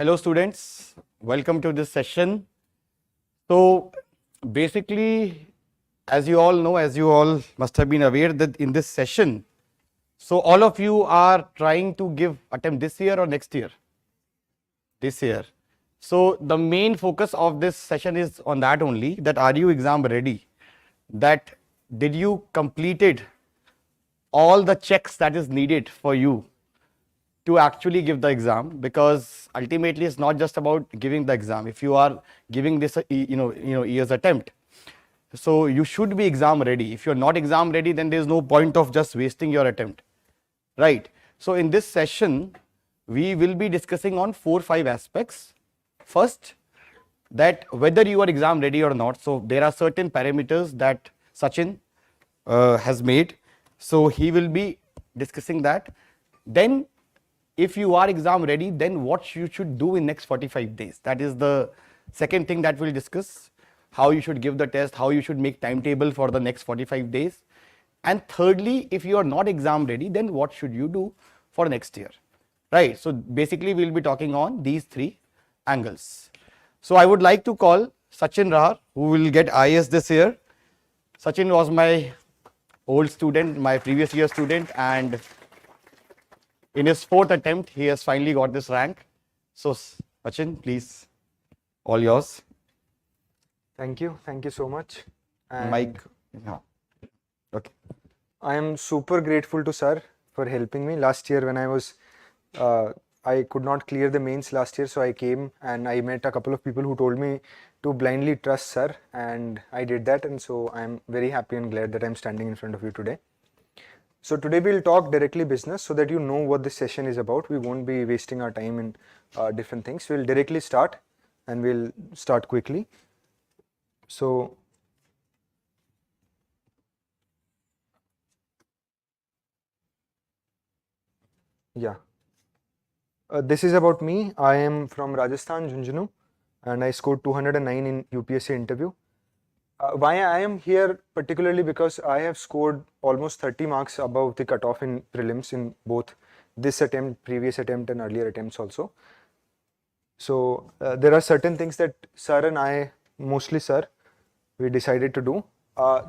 Hello students, welcome to this session. So basically, as you all know, as you all must have been aware that in this session, so all of you are trying to give attempt this year or next year? This year. So the main focus of this session is on that only, that are you exam ready? That did you completed all the checks that is needed for you to actually give the exam, because ultimately it's not just about giving the exam. If you are giving this year's attempt, so you should be exam ready. If you're not exam ready, then there's no point of just wasting your attempt, right? So in this session we will be discussing on 4-5 aspects. First, that whether you are exam ready or not. So there are certain parameters that Sachin has made, so he will be discussing that. Then if you are exam ready, then what you should do in next 45 days. That is the second thing that we'll discuss. How you should give the test, how you should make timetable for the next 45 days. And thirdly, if you are not exam ready, then what should you do for next year, right? So basically we'll be talking on these 3 angles. So I would like to call Sachin Rahar, who will get IS this year. Sachin was my old student, my previous year student, and in his 4th attempt, he has finally got this rank. So, Sachin, please, all yours. Thank you so much. And Mike, yeah. Okay. I am super grateful to sir for helping me last year when I could not clear the mains last year, so I came and I met a couple of people who told me to blindly trust sir, and I did that, and so I am very happy and glad that I am standing in front of you today. So today we'll talk directly business so that you know what this session is about. We won't be wasting our time in different things. We'll directly start, and we'll start quickly. So yeah, this is about me. I am from Rajasthan, Jhunjhunu, and I scored 209 in UPSC interview. Why I am here particularly because I have scored almost 30 marks above the cutoff in prelims in both this attempt, previous attempt, and earlier attempts also. So there are certain things that sir and I, mostly sir, we decided to do.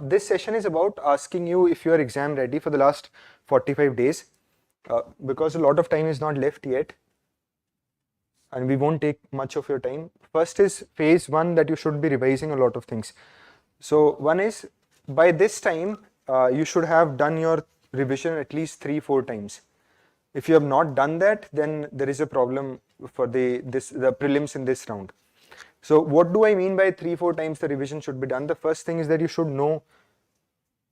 This session is about asking you if you are exam ready for the last 45 days, because a lot of time is not left yet, and we won't take much of your time. First is phase 1, that you should be revising a lot of things. So one is, by this time you should have done your revision at least 3-4 times. If you have not done that, then there is a problem for the prelims in this round. So what do I mean by 3-4 times the revision should be done? The first thing is that you should know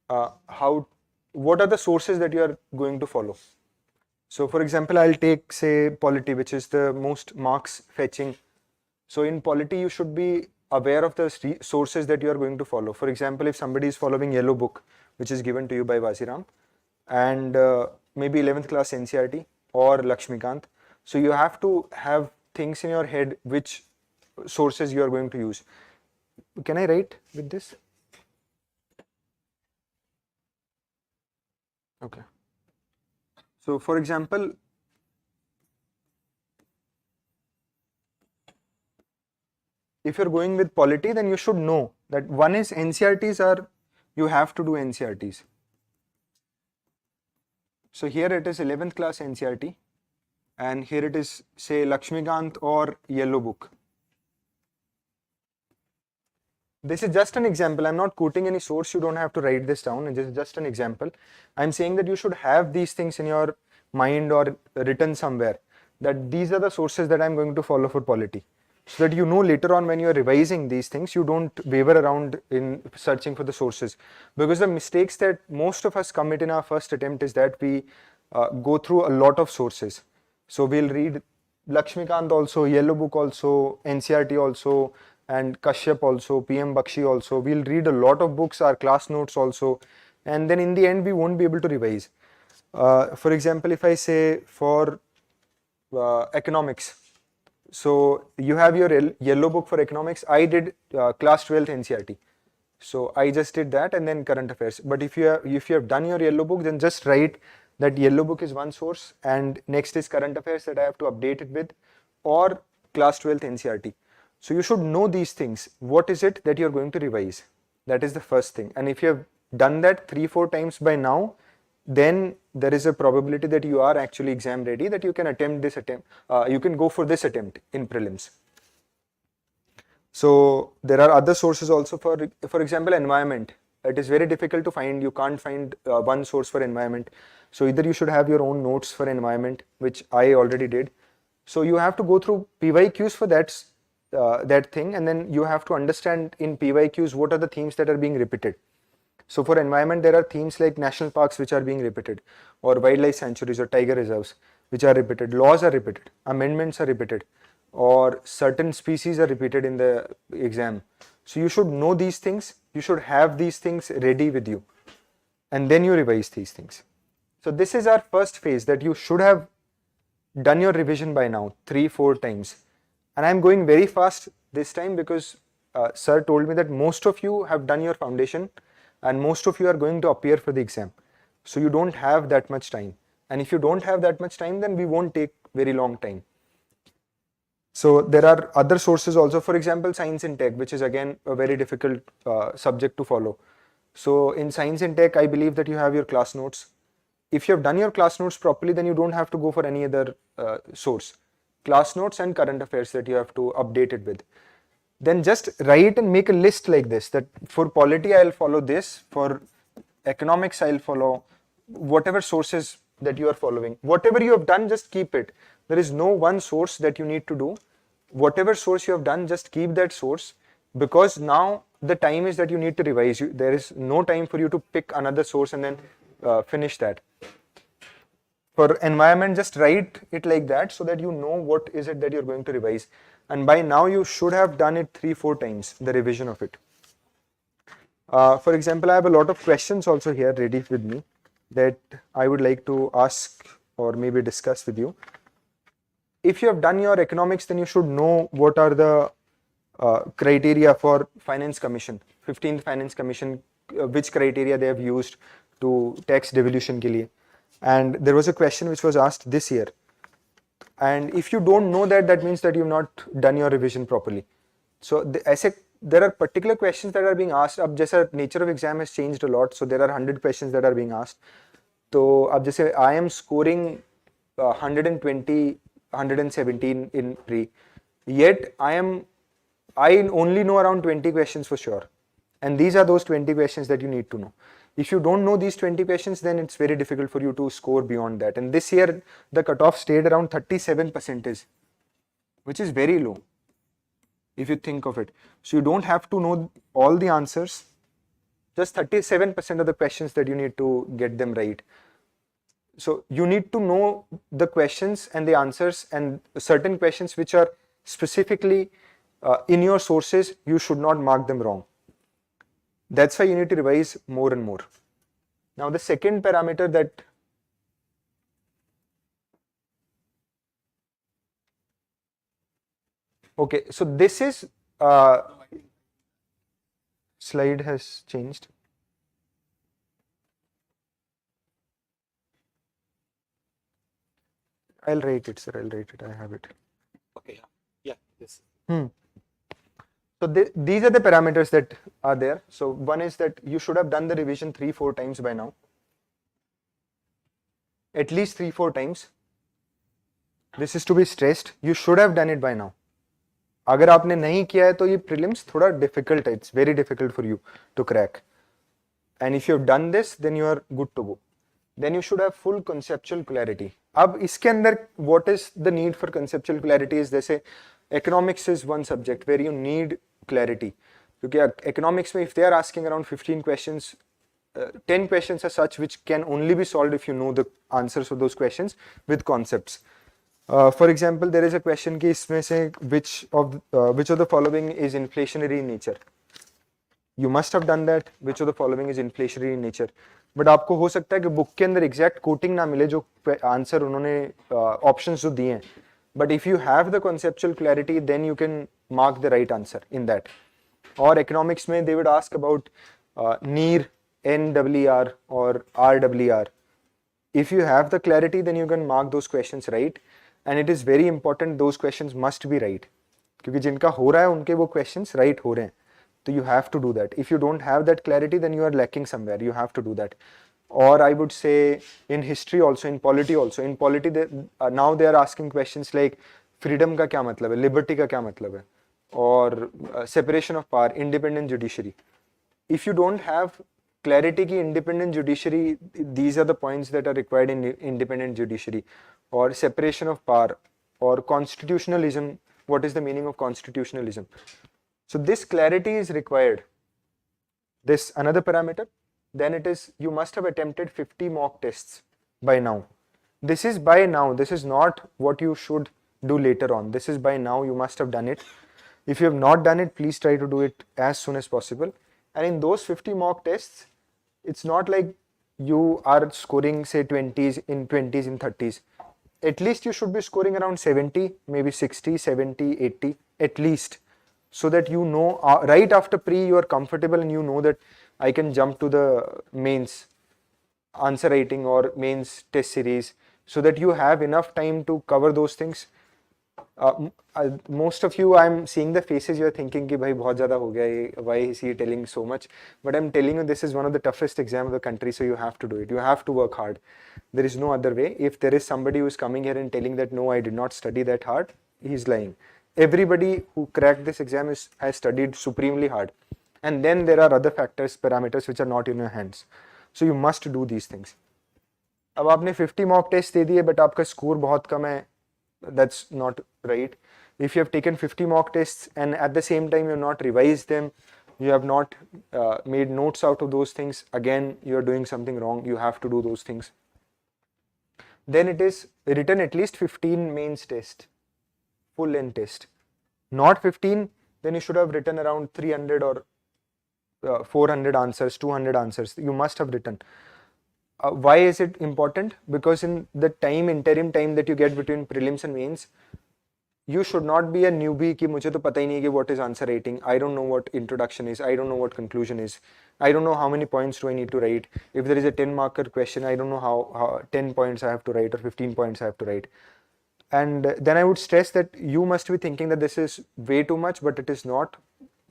what are the sources that you are going to follow. So for example, I'll take, say, polity, which is the most marks fetching. So in polity, you should be aware of the sources that you are going to follow. For example, if somebody is following Yellow Book, which is given to you by Vajiram, and maybe 11th class NCERT or Lakshmikant, so you have to have things in your head which sources you are going to use. Can I write with this? Okay. So for example, if you're going with polity, then you should know that one is NCERTs are, you have to do NCERTs. So here it is 11th class NCERT, and here it is, say, Lakshmikant or Yellow Book. This is just an example. I'm not quoting any source. You don't have to write this down. This is just an example. I'm saying that you should have these things in your mind or written somewhere, that these are the sources that I'm going to follow for polity, so that you know later on when you're revising these things, you don't waver around in searching for the sources. Because the mistakes that most of us commit in our first attempt is that we go through a lot of sources. So we'll read Lakshmikant also, Yellow Book also, NCERT also, and Kashyap also, PM Bakshi also. We'll read a lot of books, our class notes also, and then in the end we won't be able to revise. For example, if I say for economics, so you have your Yellow Book for economics. I did class 12th NCERT, so I just did that, and then current affairs. But if you have done your Yellow Book, then just write that Yellow Book is one source, and next is current affairs that I have to update it with, or class 12th NCRT. So you should know these things. What is it that you're going to revise? That is the first thing. And if you have done that 3-4 times by now, then there is a probability that you are actually exam ready, that you can you can go for this attempt in prelims. So there are other sources also for example, environment. It is very difficult to find. You can't find one source for environment. So either you should have your own notes for environment, which I already did. So you have to go through PYQs for that thing, and then you have to understand in PYQs what are the themes that are being repeated. So for environment, there are themes like national parks which are being repeated, or wildlife sanctuaries or tiger reserves which are repeated. Laws are repeated, amendments are repeated, or certain species are repeated in the exam. So you should know these things. You should have these things ready with you, and then you revise these things. So this is our first phase, that you should have done your revision by now 3-4 times. And I'm going very fast this time because sir told me that most of you have done your foundation and most of you are going to appear for the exam. So you don't have that much time. And if you don't have that much time, then we won't take very long time. So there are other sources also, for example, science and tech, which is again a very difficult subject to follow. So in science and tech, I believe that you have your class notes. If you have done your class notes properly, then you don't have to go for any other source. Class notes and current affairs that you have to update it with. Then just write and make a list like this, that for polity I'll follow this, for economics I'll follow whatever sources that you are following. Whatever you have done, just keep it. There is no one source that you need to do. Whatever source you have done, just keep that source, because now the time is that you need to revise. There is no time for you to pick another source and then finish that. For environment, just write it like that so that you know what is it that you're going to revise. And by now you should have done it 3-4 times, the revision of it. For example, I have a lot of questions also here ready with me that I would like to ask or maybe discuss with you. If you have done your economics, then you should know what are the criteria for Finance Commission, 15th Finance Commission, which criteria they have used to tax devolution ke liye. And there was a question which was asked this year. And if you don't know that, that means that you've not done your revision properly. So there are particular questions that are being asked. Ab jaisa nature of exam has changed a lot, so there are 100 questions that are being asked. So ab jaise I am scoring 120, 117 in pre, yet I only know around 20 questions for sure. And these are those 20 questions that you need to know. If you don't know these 20 questions, then it's very difficult for you to score beyond that. And this year, the cutoff stayed around 37%, which is very low, if you think of it. So you don't have to know all the answers, just 37% of the questions that you need to get them right. So you need to know the questions and the answers, and certain questions which are specifically in your sources, you should not mark them wrong. That's why you need to revise more and more. Now the second parameter that okay, so this is slide has changed. I'll write it, sir. I'll write it. I have it. Okay. Yeah. This. So these are the parameters that are there. So one is that you should have done the revision 3-4 times by now. At least 3-4 times. This is to be stressed. You should have done it by now. अगर आपने नहीं किया है तो ये prelims थोड़ा difficult है. It's very difficult for you to crack. And if you have done this, then you are good to go. Then you should have full conceptual clarity. अब इसके अंदर what is the need for conceptual clarity is जैसे economics is one subject where you need clarity. क्योंकि economics में if they are asking around 15 questions, 10 questions are such which can only be solved if you know the answers for those questions with concepts. For example, there is a question कि इसमें से which of the following is inflationary in nature. You must have done that. Which of the following is inflationary in nature. But आपको हो सकता है कि book के अंदर exact quoting ना मिले जो आंसर उन्होंने options जो दिए हैं. But if you have the conceptual clarity, then you can mark the right answer in that. Or economics में they would ask about NER, NWR or RWR. If you have the clarity, then you can mark those questions right. and it is very important those questions must be right, क्योंकि जिनका हो रहा है उनके वो questions right हो रहे हैं, तो you have to do that. If you don't have that clarity, then you are lacking somewhere. You have to do that. Or I would say in history also, in polity also. In polity, now they are asking questions like freedom का क्या मतलब है, liberty का क्या मतलब है, or separation of power, independent judiciary. If you don't have clarity ki independent judiciary, these are the points that are required in independent judiciary, or separation of power, or constitutionalism. What is the meaning of constitutionalism? So this clarity is required. This another parameter. Then it is, you must have attempted 50 mock tests by now. This is by now. This is not what you should do later on. This is by now. You must have done it. If you have not done it, please try to do it as soon as possible. And in those 50 mock tests, it's not like you are scoring say 20s, in 30s. At least you should be scoring around 70, maybe 60, 70, 80, at least. So that you know, right after pre you are comfortable and you know that I can jump to the mains answer writing or mains test series, so that you have enough time to cover those things. Most of you, I'm seeing the faces, you're thinking ki bhai bahut zyada ho gaya ye, why is he telling so much? But I'm telling you, this is one of the toughest exams of the country, so you have to do it. You have to work hard. There is no other way. If there is somebody who is coming here and telling that no, I did not study that hard, he's lying. Everybody who cracked this exam has studied supremely hard. And then there are other factors, parameters which are not in your hands. So you must do these things. अब आपने 50 mock tests दे दिए but आपका score बहुत कम है, that's not right. If you have taken 50 mock tests and at the same time you have not revised them, you have not made notes out of those things, again you are doing something wrong. You have to do those things. Then it is written at least 15 mains test, full length test. Not 15, then you should have written around 300 or 400 answers, 200 answers. You must have written. Why is it important? Because in the interim time that you get between prelims and mains, you should not be a newbie कि मुझे तो पता ही नहीं कि what is answer writing. I don't know what introduction is. I don't know what conclusion is. I don't know how many points do I need to write. If there is a 10 marker question, I don't know how 10 points I have to write or 15 points I have to write. And then I would stress that you must be thinking that this is way too much, but it is not.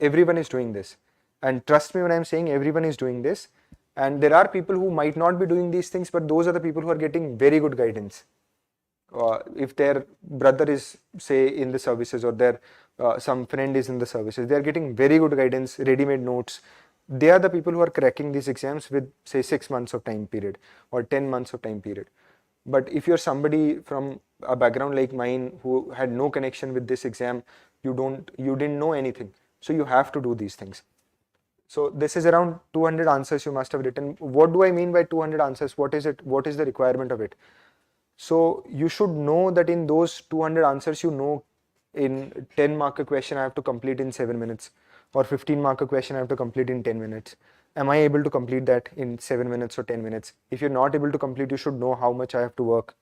Everyone is doing this. And trust me when I'm saying everyone is doing this. And there are people who might not be doing these things, but those are the people who are getting very good guidance. If their brother is say in the services, or their some friend is in the services, they are getting very good guidance, ready-made notes. They are the people who are cracking these exams with say 6 months of time period or 10 months of time period. But if you're somebody from a background like mine who had no connection with this exam, you didn't know anything. So you have to do these things. So this is around 200 answers you must have written. What do I mean by 200 answers? What is it? What is the requirement of it? So you should know that in those 200 answers, you know, in 10 marker question I have to complete in 7 minutes, or 15 marker question I have to complete in 10 minutes. Am I able to complete that in 7 minutes or 10 minutes? If you're not able to complete, you should know how much I have to work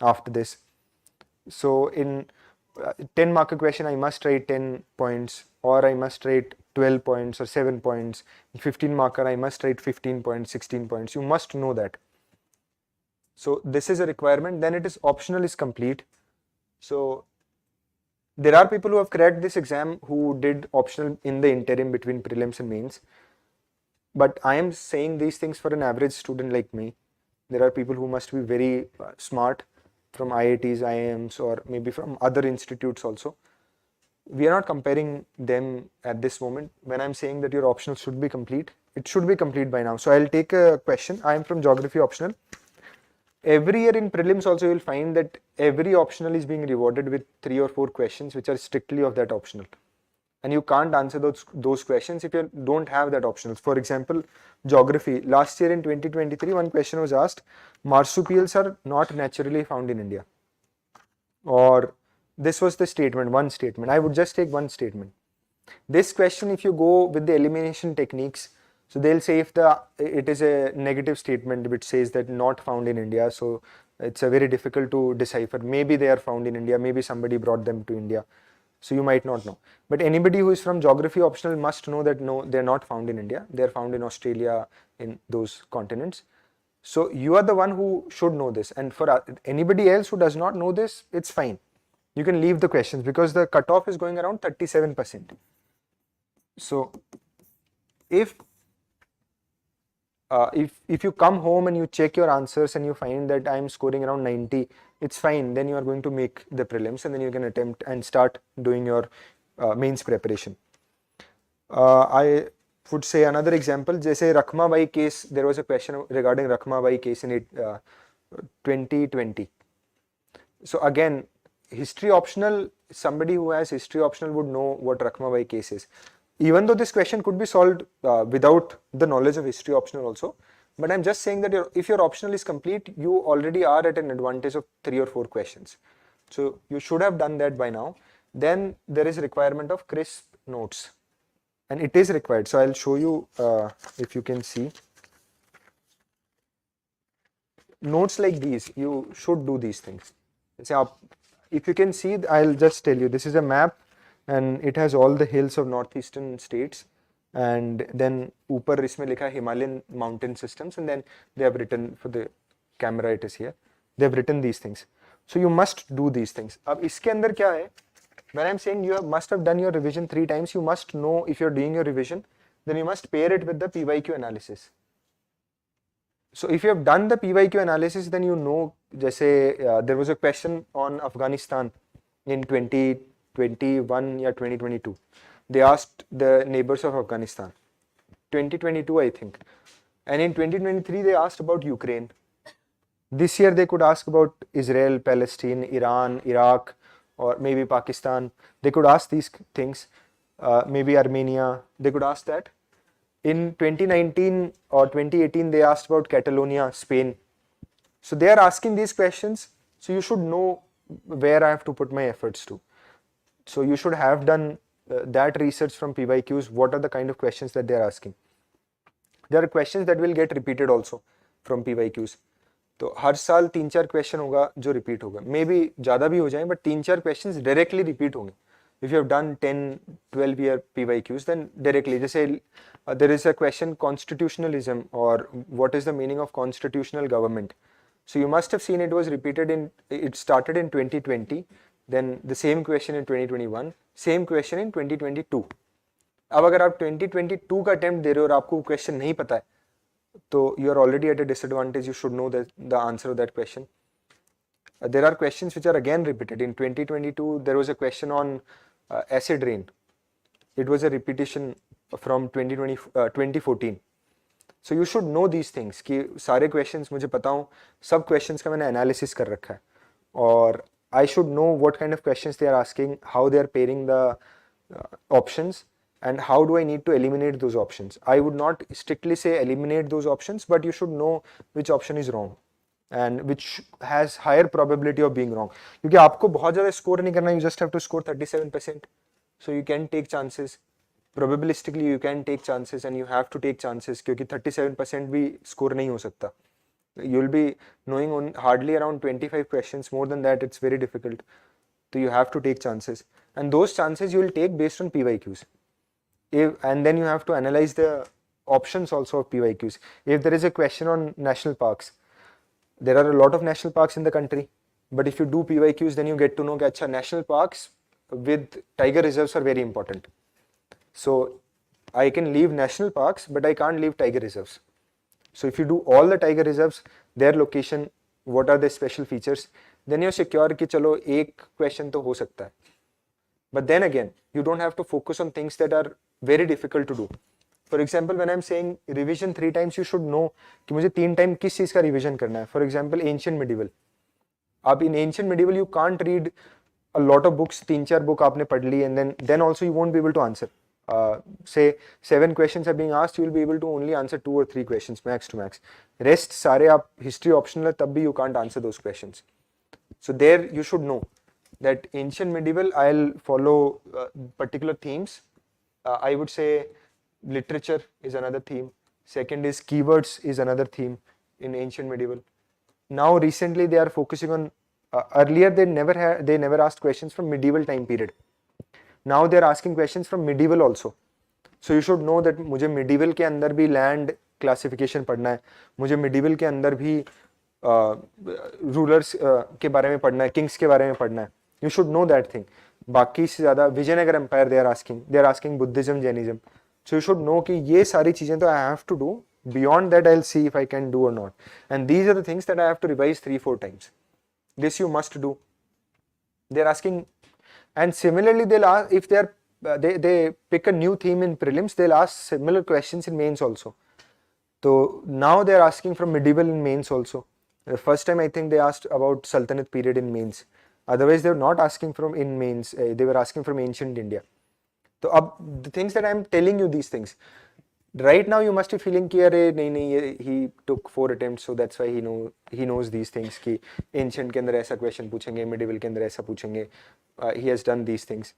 after this. So in 10 marker question, I must write 10 points, or I must write 12 points or 7 points. In 15 marker, I must write 15 points, 16 points. You must know that. So this is a requirement. Then it is optional is complete. So there are people who have cracked this exam who did optional in the interim between prelims and mains. But I am saying these things for an average student like me. There are people who must be very smart from IITs, IIMs, or maybe from other institutes also. We are not comparing them at this moment. When I'm saying that your optional should be complete, it should be complete by now. So I'll take a question. I am from geography optional. Every year in prelims also you will find that every optional is being rewarded with 3 or 4 questions which are strictly of that optional. And you can't answer those questions if you don't have that optional. For example, geography. Last year in 2023, one question was asked, marsupials are not naturally found in India. Or this was the statement, one statement. I would just take one statement. This question, if you go with the elimination techniques, so they'll say if it is a negative statement which says that not found in India, so it's a very difficult to decipher. Maybe they are found in India, maybe somebody brought them to India. So you might not know. But anybody who is from geography optional must know that no, they're not found in India. They're found in Australia, in those continents. So you are the one who should know this, and for anybody else who does not know this, it's fine. You can leave the questions because the cutoff is going around 37%. So if you come home and you check your answers and you find that I'm scoring around 90, it's fine. Then you are going to make the prelims and then you can attempt and start doing your mains preparation. I would say another example, जैसे Rakhmabai case, there was a question regarding Rakhmabai case in 2020. So again, history optional, somebody who has history optional would know what Rakhmabai case is. Even though this question could be solved without the knowledge of history optional also, but I'm just saying that if your optional is complete, you already are at an advantage of 3 or 4 questions. So you should have done that by now. Then there is requirement of crisp notes, and it is required. So I'll show you if you can see. Notes like these, you should do these things. If you can see, I'll just tell you, this is a map and it has all the hills of northeastern states, and then ऊपर इसमें लिखा है Himalayan mountain systems, and then they have written, for the camera it is here, they have written these things. So you must do these things. अब इसके अंदर क्या है, when I'm saying you must have done your revision 3 times, you must know, if you're doing your revision, then you must pair it with the PYQ analysis. So if you have done the PYQ analysis, then you know, जैसे there was a question on Afghanistan in 2021 या 2022. They asked the neighbors of Afghanistan. 2022 I think. And in 2023 they asked about Ukraine. This year they could ask about Israel, Palestine, Iran, Iraq, or maybe Pakistan. They could ask these things. Maybe Armenia. They could ask that. In 2019 or 2018 they asked about Catalonia, Spain. So they are asking these questions. So you should know where I have to put my efforts to. So you should have done that research from PYQs. What are the kind of questions that they are asking? There are questions that will get repeated also from PYQs. तो हर साल 3-4 question होगा जो repeat होगा, may be ज़्यादा भी हो जाए, but 3-4 questions directly repeat होंगे. If you have done 10-12 year PYQs, then directly, जैसे there is a question constitutionalism, or what is the meaning of constitutional government. So you must have seen it was repeated it started in 2020, then the same question in 2021, same question in 2022. अब अगर आप 2022 का attempt दे रहे हो और आपको question नहीं पता है, तो you are already at a disadvantage. You should know the answer of that question. There are questions which are again repeated. In 2022, there was a question on acid rain. It was a repetition from 2014. So you should know these things कि सारे questions मुझे पता हूँ, सब questions का मैंने analysis कर रखा है, और I should know what kind of questions they are asking, how they are pairing the options, and how do I need to eliminate those options. I would not strictly say eliminate those options, but you should know which option is wrong and which has higher probability of being wrong. क्योंकि आपको बहुत ज़्यादा score नहीं करना, you just have to score 37%. So you can take chances. Probabilistically you can take chances, and you have to take chances क्योंकि 37% भी score नहीं हो सकता. You'll be knowing hardly around 25 questions. More than that, it's very difficult. So you have to take chances, and those chances you will take based on PYQs. And then you have to analyze the options also of PYQs. If there is a question on national parks, there are a lot of national parks in the country, but if you do PYQs, then you get to know that national parks with tiger reserves are very important. So I can leave national parks, but I can't leave tiger reserves. So if you do all the tiger reserves, their location, what are the special features, then you're secure कि चलो एक question तो हो सकता है. But then again, you don't have to focus on things that are very difficult to do. For example, when I'm saying revision 3 times, you should know कि मुझे 3 time किस चीज़ का revision करना है. For example, ancient medieval. अब in ancient medieval you can't read a lot of books, 3-4 book आपने पढ़ ली, and then also you won't be able to answer. Say 7 questions are being asked, you will be able to only answer 2 or 3 questions max to max. Rest सारे आप history optional है, तब भी you can't answer those questions. So there you should know that ancient medieval I'll follow particular themes. I would say literature is another theme. Second is keywords is another theme in ancient medieval. Now recently they are focusing on earlier they never asked questions from medieval time period. Now they are asking questions from medieval also. So you should know that मुझे medieval के अंदर भी land classification पढ़ना है, मुझे medieval के अंदर भी रूलर्स के बारे में पढ़ना है, किंग्स के बारे में पढ़ना है, you should know that thing. बाकी से ज़्यादा Vijayanagar empire they are asking Buddhism, Jainism, so you should know कि ये सारी चीज़ें तो I have to do. Beyond that, I'll see if I can do or not. And these are the things that I have to revise 3-4 times. This you must do. They're asking, and similarly, they'll ask if they pick a new theme in prelims, they'll ask similar questions in mains also. So now they're asking from medieval in mains also. The first time I think they asked about Sultanate period in mains. Otherwise, they were not asking from in mains. They were asking from ancient India. So the things that I'm telling you, these things. Right now you must be feeling कि अरे नहीं he took 4 attempts, so that's why he knows these things कि ancient के अंदर ऐसा question पूछेंगे, medieval के अंदर ऐसा पूछेंगे, he has done these things.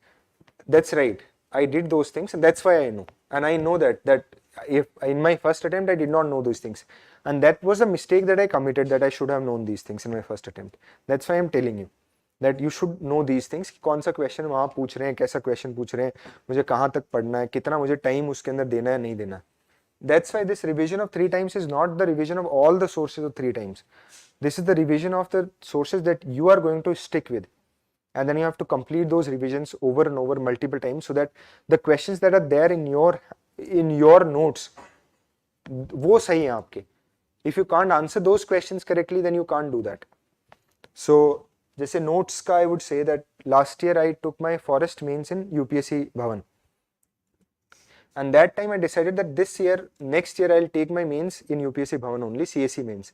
That's right, I did those things and that's why I know, and I know that if in my first attempt I did not know those things, and that was a mistake that I committed, that I should have known these things in my first attempt. That's why I'm telling you that you should know these things कि कौन सा question वहाँ पूछ रहे हैं, कैसा question पूछ रहे हैं, मुझे कहाँ तक पढ़ना है, कितना मुझे टाइम उसके अंदर देना है नहीं देना. That's why this revision of 3 times is not the revision of all the sources of 3 times. This is the revision of the sources that you are going to stick with, and then you have to complete those revisions over and over multiple times so that the questions that are there in your notes वो सही हैं आपके. If you can't answer those questions correctly, then you can't do that. So जैसे notes का I would say that last year I took my forest mains in UPSC Bhavan, and that time I decided that next year I'll take my mains in UPSC Bhavan only, CSE mains.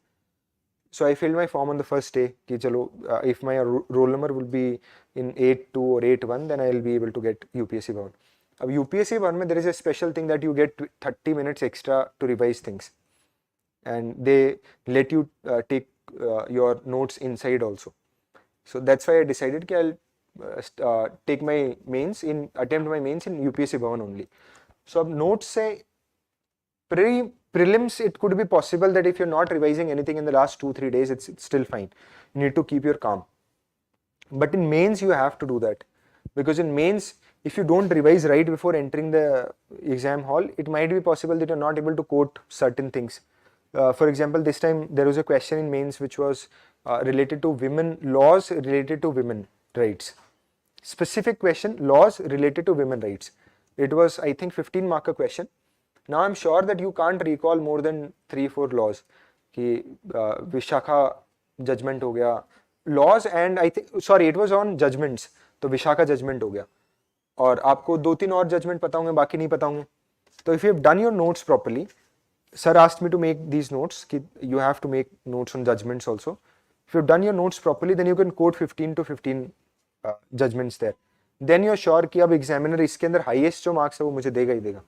So I filled my form on the first day कि चलो if my roll number will be in 8-2 or 8-1, then I'll be able to get UPSC Bhavan. अब UPSC Bhavan में there is a special thing that you get 30 minutes extra to revise things, and they let you take your notes inside also. So that's why I decided कि I'll attempt my mains in UPSC Bhavan only. So notes say prelims, it could be possible that if you're not revising anything in the last 2-3 days, it's still fine. You need to keep your calm. But in mains, you have to do that, because in mains, if you don't revise right before entering the exam hall, it might be possible that you're not able to quote certain things. For example, this time there was a question in mains which was related to laws related to women rights. Specific question, laws related to women rights. It was, I think, 15 marker question. Now I'm sure that you can't recall more than 3-4 laws. कि Vishakha judgment हो गया, laws, and I think, sorry, it was on judgments, तो Vishakha judgment हो गया, और आपको 2-3 और judgment पता होंगे, बाकी नहीं पता होंगे. तो if you have done your notes properly, sir asked me to make these notes कि you have to make notes on judgments also. If you've done your notes properly, then you can quote 15 to 15 judgments there. Then you're sure कि अब examiner इसके अंदर highest जो marks है वो मुझे देगा ही देगा.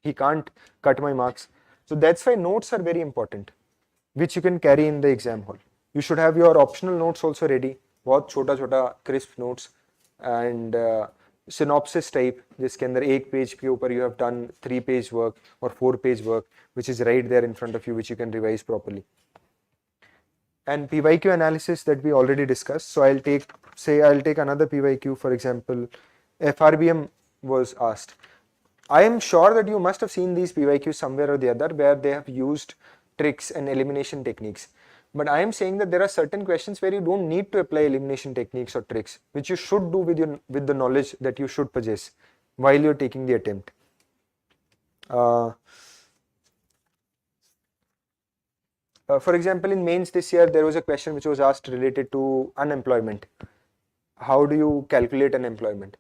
He can't cut my marks. So that's why notes are very important, which you can carry in the exam hall. You should have your optional notes also ready. बहुत छोटा छोटा crisp notes and synopsis type, जिसके अंदर 1 page के ऊपर you have done 3 page work or 4 page work, which is right there in front of you, which you can revise properly. And PYQ analysis that we already discussed. So I'll take another PYQ, for example, FRBM was asked. I am sure that you must have seen these PYQs somewhere or the other where they have used tricks and elimination techniques. But I am saying that there are certain questions where you don't need to apply elimination techniques or tricks, which you should do with the knowledge that you should possess while you're taking the attempt. For example, in mains this year, there was a question which was asked related to unemployment. How do you calculate unemployment?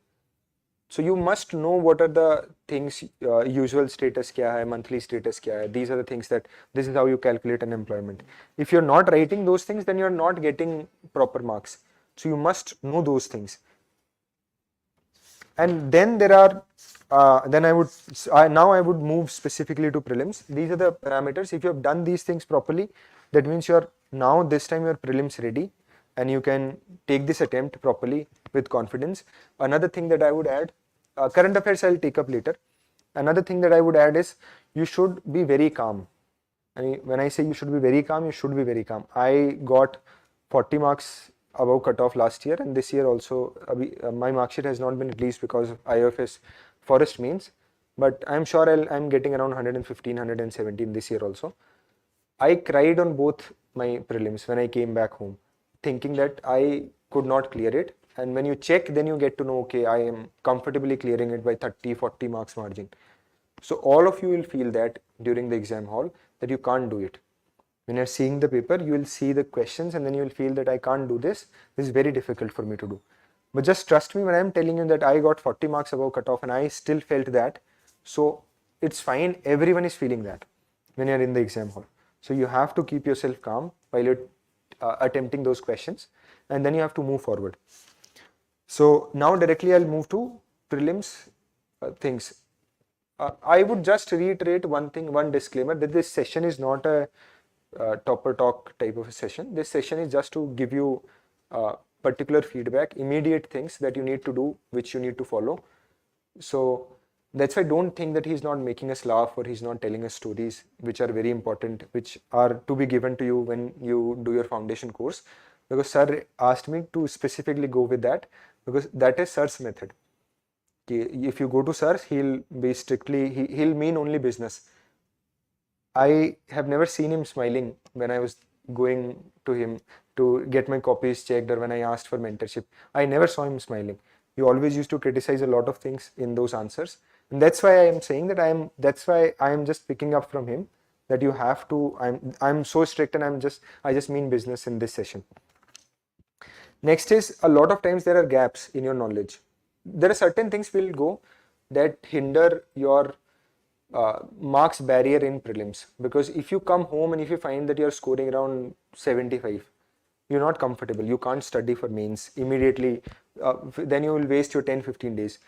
So you must know what are the things, usual status kya hai, monthly status kya hai. These are the things that, this is how you calculate unemployment. If you're not writing those things, then you're not getting proper marks. So you must know those things. And then there are, now I would move specifically to prelims. These are the parameters. If you have done these things properly, that means this time your prelims ready, and you can take this attempt properly with confidence. Another thing that I would add, current affairs I'll take up later. Another thing that I would add is you should be very calm. When I say you should be very calm, you should be very calm. I got 40 marks above cutoff last year, and this year also my mark sheet has not been released because of IOFS forest mains, but I'm sure I'm getting around 115, 117 this year also. I cried on both my prelims when I came back home, thinking that I could not clear it. And when you check, then you get to know, okay, I am comfortably clearing it by 30, 40 marks margin. So all of you will feel that during the exam hall that you can't do it. When you're seeing the paper, you will see the questions and then you will feel that I can't do this. This is very difficult for me to do. But just trust me when I'm telling you that I got 40 marks above cutoff and I still felt that. So it's fine. Everyone is feeling that when you're in the exam hall. So you have to keep yourself calm while you're attempting those questions, and then you have to move forward. So now directly I'll move to prelims things. I would just reiterate one thing, one disclaimer, that this session is not a topper talk type of a session. This session is just to give you particular feedback, immediate things that you need to do, which you need to follow. So that's why I don't think that he's not making us laugh or he's not telling us stories which are very important, which are to be given to you when you do your foundation course. Because sir asked me to specifically go with that, because that is sir's method. If you go to sir, he'll be strictly, he'll mean only business. I have never seen him smiling when I was going to him to get my copies checked or when I asked for mentorship. I never saw him smiling. He always used to criticize a lot of things in those answers. And that's why I am saying that that's why I am just picking up from him that you have to, I'm so strict and I just mean business in this session. Next is, a lot of times there are gaps in your knowledge. There are certain things will go that hinder your marks barrier in prelims, because if you come home and if you find that you're scoring around 75, you're not comfortable, you can't study for mains immediately, then you will waste your 10-15 days.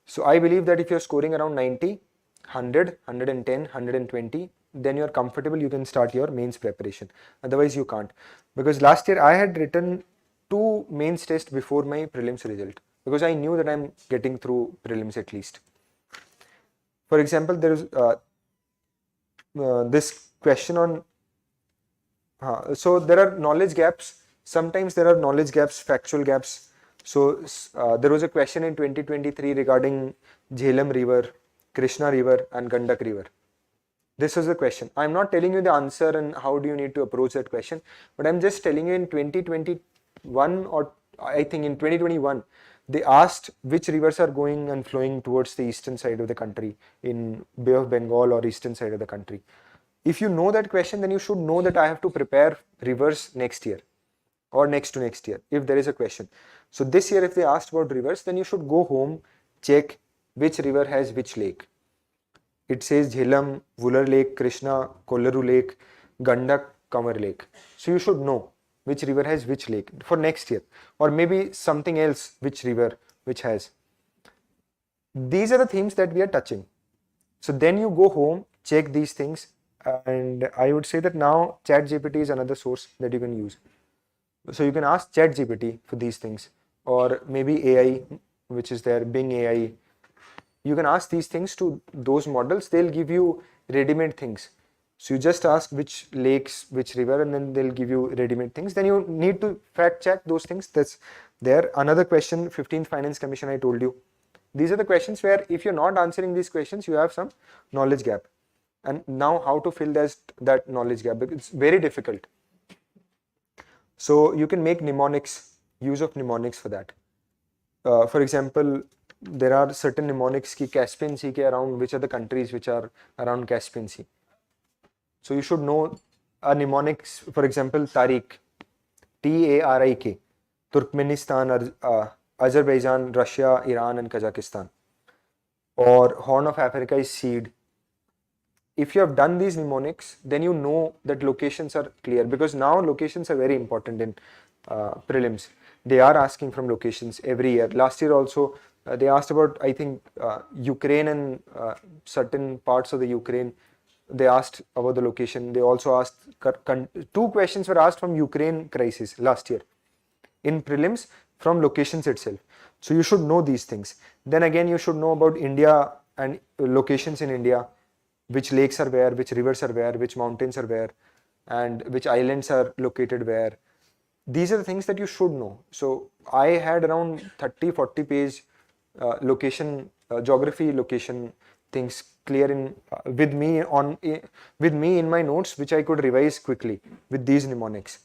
So I believe that if you're scoring around 90, 100, 110, 120, then you're comfortable, you can start your mains preparation. Otherwise you can't, because last year I had written 2 mains tests before my prelims result, because I knew that I'm getting through prelims at least. For example, there is this question on, so there are knowledge gaps. Sometimes there are knowledge gaps, factual gaps. So there was a question in 2023 regarding Jhelum River, Krishna River and Gandak River. This was the question. I'm not telling you the answer and how do you need to approach that question, but I'm just telling you in 2021, or I think in 2021, they asked which rivers are going and flowing towards the eastern side of the country in Bay of Bengal or eastern side of the country. If you know that question, then you should know that I have to prepare rivers next year or next to next year if there is a question. So this year if they asked about rivers, then you should go home, check which river has which lake. It says Jhelum, Vular Lake, Krishna, Kollaru Lake, Gandak, Kamar Lake. So you should know which river has which lake for next year, or maybe something else which river which has. These are the themes that we are touching. So then you go home, check these things, and I would say that now ChatGPT is another source that you can use. So you can ask ChatGPT for these things, or maybe AI, which is there, Bing AI. You can ask these things to those models, they'll give you ready-made things. So you just ask which lakes, which river, and then they'll give you ready-made things. Then you need to fact check those things. That's there. Another question, 15th Finance Commission, I told you. These are the questions where if you're not answering these questions, you have some knowledge gap. And now how to fill that knowledge gap? It's very difficult. So you can make mnemonics, use of mnemonics for that. For example, there are certain mnemonics ki Caspian Sea ke around, which are the countries which are around Caspian Sea. So you should know a mnemonics, for example, Tariq, Tarik, Turkmenistan, Azerbaijan, Russia, Iran and Kazakhstan. Or Horn of Africa is seed. If you have done these mnemonics, then you know that locations are clear, because now locations are very important in prelims. They are asking from locations every year. Last year also they asked about, I think, Ukraine and certain parts of the Ukraine. They asked about the location. They also asked, 2 questions were asked from Ukraine crisis last year in prelims from locations itself. So you should know these things. Then again, you should know about India and locations in India, which lakes are where, which rivers are where, which mountains are where, and which islands are located where. These are the things that you should know. So I had around 30-40 page location, geography location things clear with me in my notes, which I could revise quickly with these mnemonics.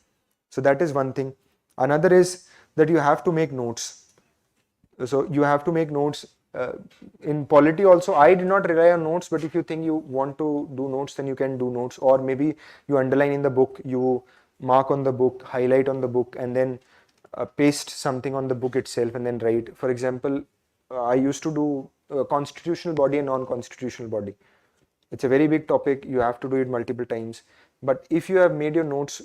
So that is one thing. Another is that you have to make notes. So you have to make notes in polity also. I did not rely on notes, but if you think you want to do notes, then you can do notes, or maybe you underline in the book, you mark on the book, highlight on the book, and then paste something on the book itself and then write. For example, I used to do constitutional body and non-constitutional body. It's a very big topic. You have to do it multiple times. But if you have made your notes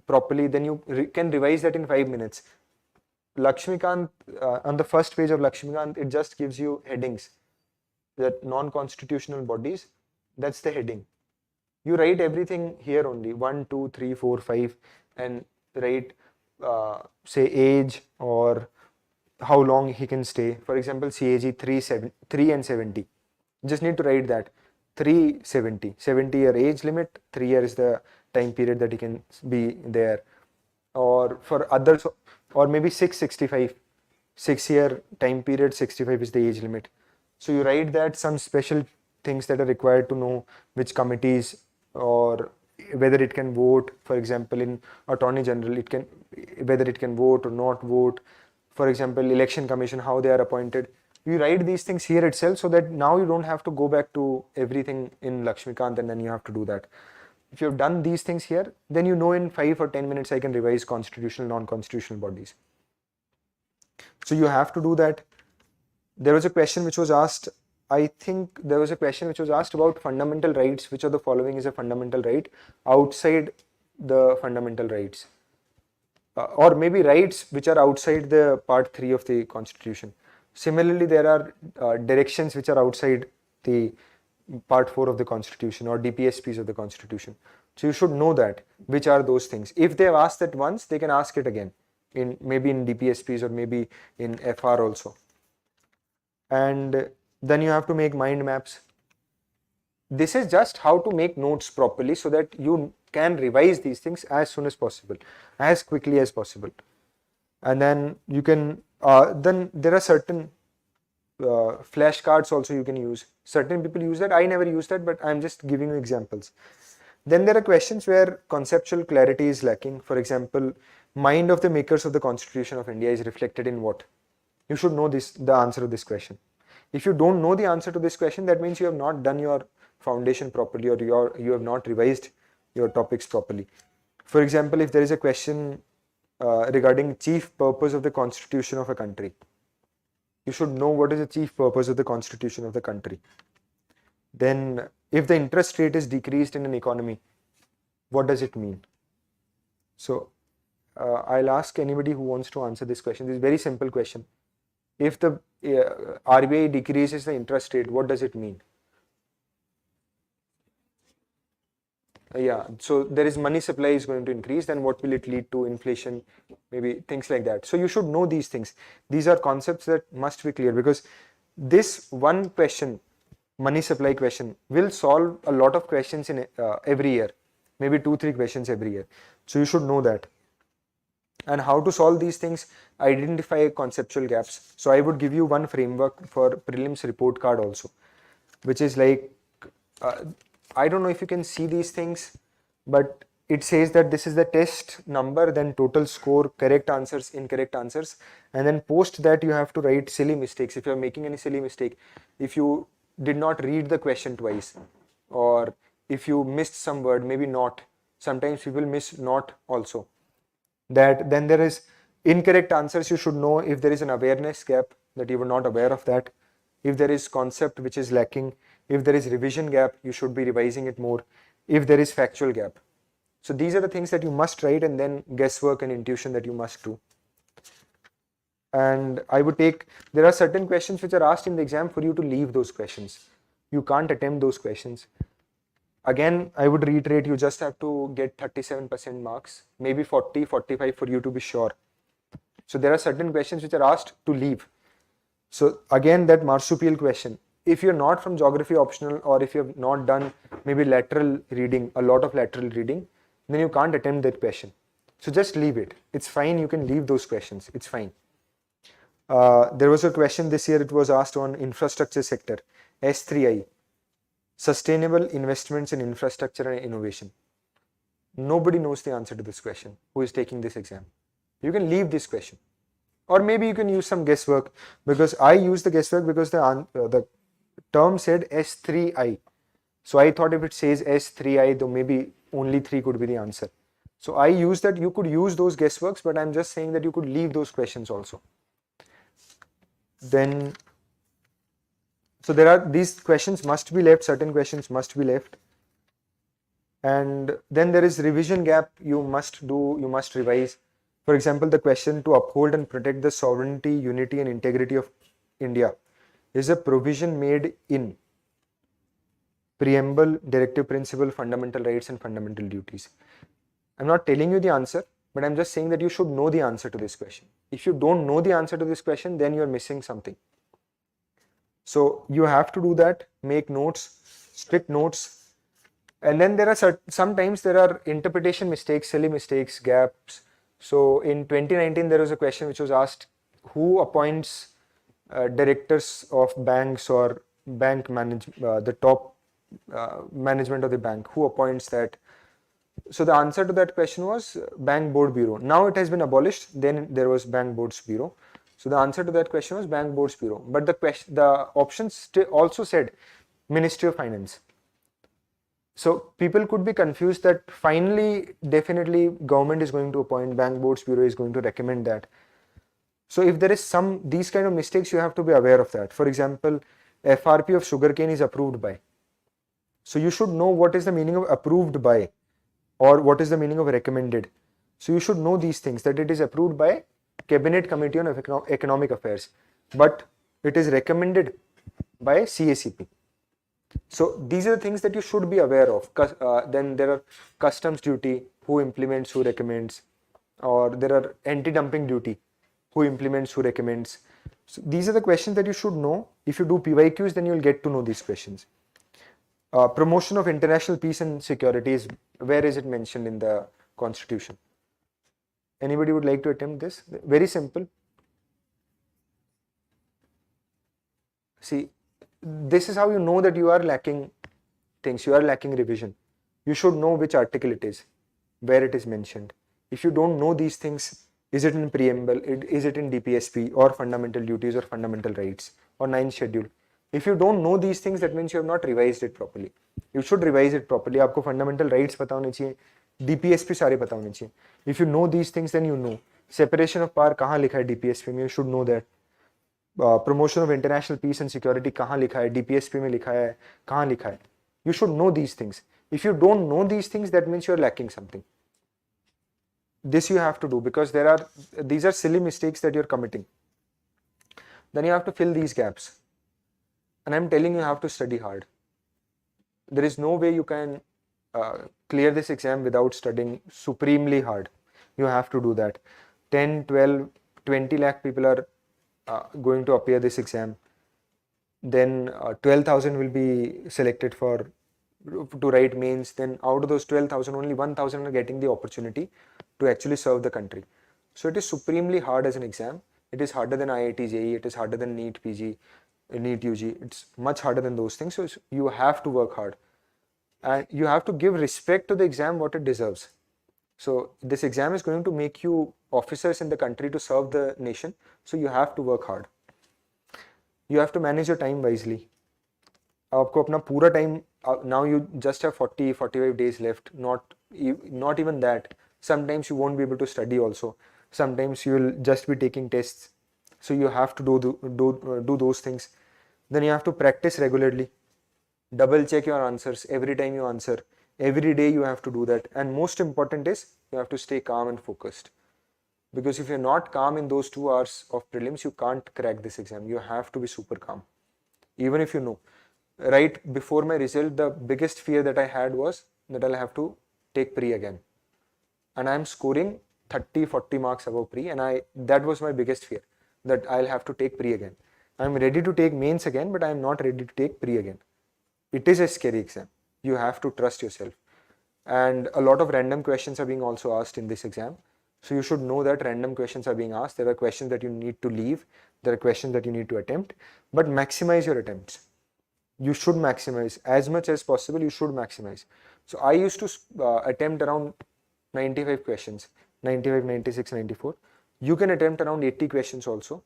properly, then you can revise that in 5 minutes. Lakshmikant, on the first page of Lakshmikant, it just gives you headings. That non-constitutional bodies, that's the heading. You write everything here only, 1, 2, 3, 4, 5, and write, say, age or how long he can stay. For example, CAG 3 and 70. You just need to write that. 370, 70-year age limit, 3 years is the time period that he can be there. Or for others, or maybe 665, 6-year time period, 65 is the age limit. So you write that, some special things that are required to know, which committees, or whether it can vote. For example, in Attorney General, whether it can vote or not vote. For example, Election Commission, how they are appointed. You write these things here itself, so that now you don't have to go back to everything in Lakshmikant and then you have to do that. If you've done these things here, then you know in 5 or 10 minutes I can revise constitutional, non-constitutional bodies. So you have to do that. There was a question which was asked, I think there was a question which was asked about fundamental rights. Which of the following is a fundamental right outside the fundamental rights? Or maybe rights which are outside the part 3 of the Constitution. Similarly, there are directions which are outside the part 4 of the Constitution, or DPSPs of the Constitution. So you should know that, which are those things. If they have asked that once, they can ask it again, maybe in DPSPs or maybe in FR also. And then you have to make mind maps. This is just how to make notes properly, so that you can revise these things as soon as possible, as quickly as possible. And then you can, then there are certain flashcards also you can use. Certain people use that. I never use that, but I'm just giving you examples. Then there are questions where conceptual clarity is lacking. For example, mind of the makers of the Constitution of India is reflected in what? You should know the answer to this question. If you don't know the answer to this question, that means you have not done your foundation properly, or you have not revised your topics properly. For example, if there is a question regarding chief purpose of the Constitution of a country, you should know what is the chief purpose of the Constitution of the country. Then if the interest rate is decreased in an economy, what does it mean? So I'll ask anybody who wants to answer this question. This is a very simple question. If the RBI decreases the interest rate, what does it mean? Yeah, so there is money supply is going to increase, then what will it lead to? Inflation, maybe things like that. So you should know these things. These are concepts that must be clear, because this one question, money supply question, will solve a lot of questions in every year, maybe 2-3 questions every year. So you should know that. And how to solve these things? Identify conceptual gaps. So I would give you one framework for prelims report card also, which is like, I don't know if you can see these things, but it says that this is the test number, then total score, correct answers, incorrect answers, and then post that you have to write silly mistakes. If you are making any silly mistake, if you did not read the question twice, or if you missed some word, maybe not. Sometimes people miss not also. That then there is incorrect answers. You should know if there is an awareness gap, that you were not aware of that. If there is concept which is lacking, if there is revision gap, you should be revising it more. If there is factual gap. So these are the things that you must write, and then guesswork and intuition that you must do. And I would take, there are certain questions which are asked in the exam for you to leave those questions. You can't attempt those questions. Again, I would reiterate, you just have to get 37% marks, maybe 40, 45 for you to be sure. So there are certain questions which are asked to leave. So again, that marsupial question, if you're not from geography optional, or if you have not done maybe lateral reading, a lot of lateral reading, then you can't attempt that question. So just leave it. It's fine. You can leave those questions. It's fine. There was a question this year, it was asked on infrastructure sector, S3I. sustainable investments in infrastructure and innovation. Nobody knows the answer to this question who is taking this exam. You can leave this question, or maybe you can use some guesswork, because I use the guesswork because the term said S3I. So I thought if it says S3I, though maybe only 3 could be the answer. So I use that. You could use those guessworks, but I'm just saying that you could leave those questions also. Then, so there are these questions must be left, certain questions must be left. And then there is revision gap. You must revise. For example, the question to uphold and protect the sovereignty, unity and integrity of India is a provision made in preamble, directive principle, fundamental rights and fundamental duties. I'm not telling you the answer, but I'm just saying that you should know the answer to this question. If you don't know the answer to this question, then you're missing something. So you have to do that, make notes, strict notes. And then there are sometimes there are interpretation mistakes, silly mistakes, gaps. So in 2019, there was a question which was asked, who appoints directors of banks or bank management, the top management of the bank, who appoints that? So the answer to that question was Bank Board Bureau. Now it has been abolished. Then there was Bank Boards Bureau. So the answer to that question was Bank Boards Bureau. But the options also said Ministry of Finance. So people could be confused that finally, definitely government is going to appoint, Bank Boards Bureau is going to recommend that. So if there is these kind of mistakes, you have to be aware of that. For example, FRP of sugarcane is approved by. So you should know what is the meaning of approved by, or what is the meaning of recommended. So you should know these things, that it is approved by Cabinet Committee on Economic Affairs, but it is recommended by CSAP. So these are the things that you should be aware of. Then there are customs duty, who implements, who recommends, or there are anti-dumping duty, who implements, who recommends. So these are the questions that you should know. If you do PYQs, then you'll get to know these questions. Promotion of international peace and security is, where is it mentioned in the constitution? Anybody would like to attempt this? Very simple. See, this is how you know that you are lacking things, you are lacking revision. You should know which article it is, where it is mentioned. If you don't know these things, is it in preamble, is it in DPSP or fundamental duties or fundamental rights or 9th schedule? If you don't know these things, that means you have not revised it properly. You should revise it properly. आपको fundamental rights पता होने चाहिए, DPSP सारे पता होने चाहिए. If you know these things, then you know. Separation of power कहाँ लिखा है DPSP में, you should know that. Promotion of international peace and security कहाँ लिखा है, DPSP में लिखा है, कहाँ लिखा है. You should know these things. If you don't know these things, that means you are lacking something. This you have to do, because these are silly mistakes that you're committing. Then you have to fill these gaps. And I'm telling you have to study hard. There is no way you can clear this exam without studying supremely hard. You have to do that. 10, 12, 20 lakh people are going to appear this exam. Then 12,000 will be selected to write mains. Then out of those 12,000, only 1,000 are getting the opportunity to actually serve the country. So it is supremely hard as an exam. It is harder than IIT JEE, it is harder than NEET PG, NEET UG. It's much harder than those things. So you have to work hard. And you have to give respect to the exam what it deserves. So this exam is going to make you officers in the country to serve the nation. So you have to work hard. You have to manage your time wisely. आपको अपना पूरा time, now you just have 40, 45 days left. Not even that. Sometimes you won't be able to study also. Sometimes you will just be taking tests. So you have to do those things. Then you have to practice regularly. Double check your answers every time you answer. Every day you have to do that. And most important is you have to stay calm and focused. Because if you're not calm in those 2 hours of prelims, you can't crack this exam. You have to be super calm. Even if you know. Right before my result, the biggest fear that I had was that I'll have to take pre again. And I'm scoring 30, 40 marks above pre, and that was my biggest fear, that I'll have to take pre again. I'm ready to take mains again, but I'm not ready to take pre again. It is a scary exam. You have to trust yourself. And a lot of random questions are being also asked in this exam. So you should know that random questions are being asked. There are questions that you need to leave. There are questions that you need to attempt, but maximize your attempts. you should maximize as much as possible. You should maximize. So I used to attempt around 95 questions, 95, 96, 94. You can attempt around 80 questions also.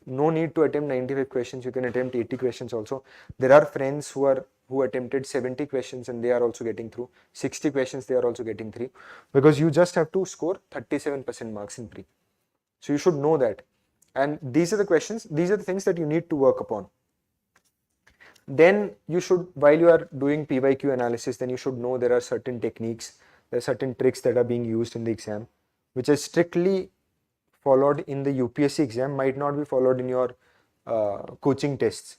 No need to attempt 95 questions. You can attempt 80 questions also. There are friends who attempted 70 questions and they are also getting through. 60 questions they are also getting through, because you just have to score 37% marks in pre. So you should know that. And these are the questions, these are the things that you need to work upon. Then you should, while you are doing PYQ analysis, then you should know there are certain techniques, there are certain tricks that are being used in the exam, which is strictly followed in the UPSC exam, might not be followed in your coaching tests.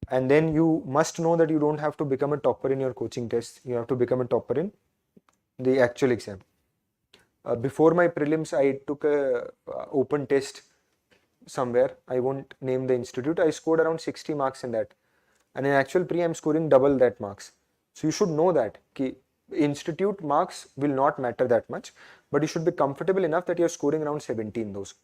And then you must know that you don't have to become a topper in your coaching tests, you have to become a topper in the actual exam. Before my prelims, I took a open test somewhere, I won't name the institute. I scored around 60 marks in that, and in actual pre I'm scoring double that marks. So you should know that ki institute marks will not matter that much, but you should be comfortable enough that you're scoring around 70 in those.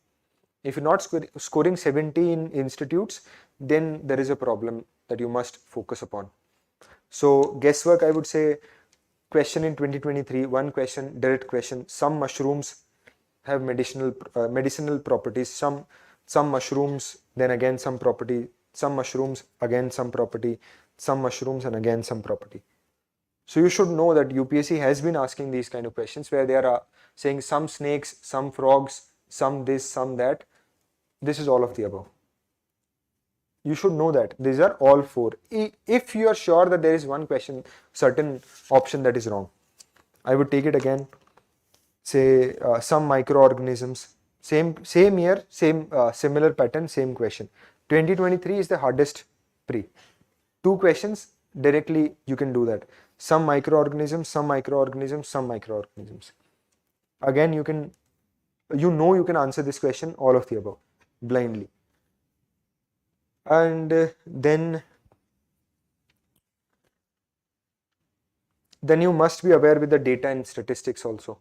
If you're not scoring 70 in institutes, then there is a problem that you must focus upon. So guesswork, I would say, question in 2023, one question, direct question. Some mushrooms have medicinal properties, some mushrooms, then again some property, some mushrooms, again some property, some mushrooms, and again some property. So you should know that UPSC has been asking these kind of questions where they are saying some snakes, some frogs, some this, some that. This is all of the above. You should know that these are all four. If you are sure that there is one question, certain option that is wrong, I would take it again. Say some microorganisms, same year, similar pattern, same question. 2023 is the hardest pre. 2 questions directly you can do that. Some microorganisms, some microorganisms, some microorganisms. Again, you can answer this question, all of the above, blindly. And then you must be aware with the data and statistics also.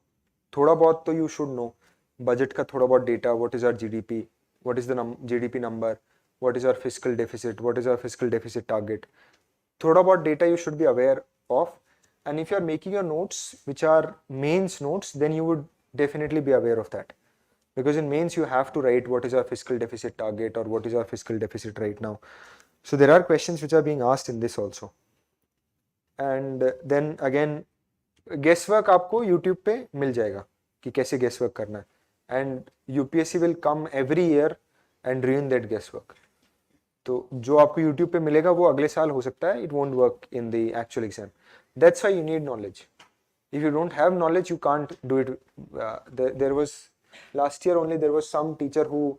थोड़ा बहुत तो you should know. Budget का थोड़ा बहुत data, what is our GDP, what is the GDP number, what is our fiscal deficit, what is our fiscal deficit target. थोड़ा बहुत data you should be aware of. And if you are making your notes, which are mains notes, then you would definitely be aware of that. Because in mains you have to write what is our fiscal deficit target or what is our fiscal deficit right now. So there are questions which are being asked in this also. And then again, guesswork आपको YouTube पे मिल जाएगा कि कैसे guesswork करना है. And UPSC will come every year and ruin that guesswork. तो जो आपको YouTube पे मिलेगा वो अगले साल हो सकता है, it won't work in the actual exam. That's why you need knowledge. If you don't have knowledge, you can't do it. There was last year only, there was some teacher who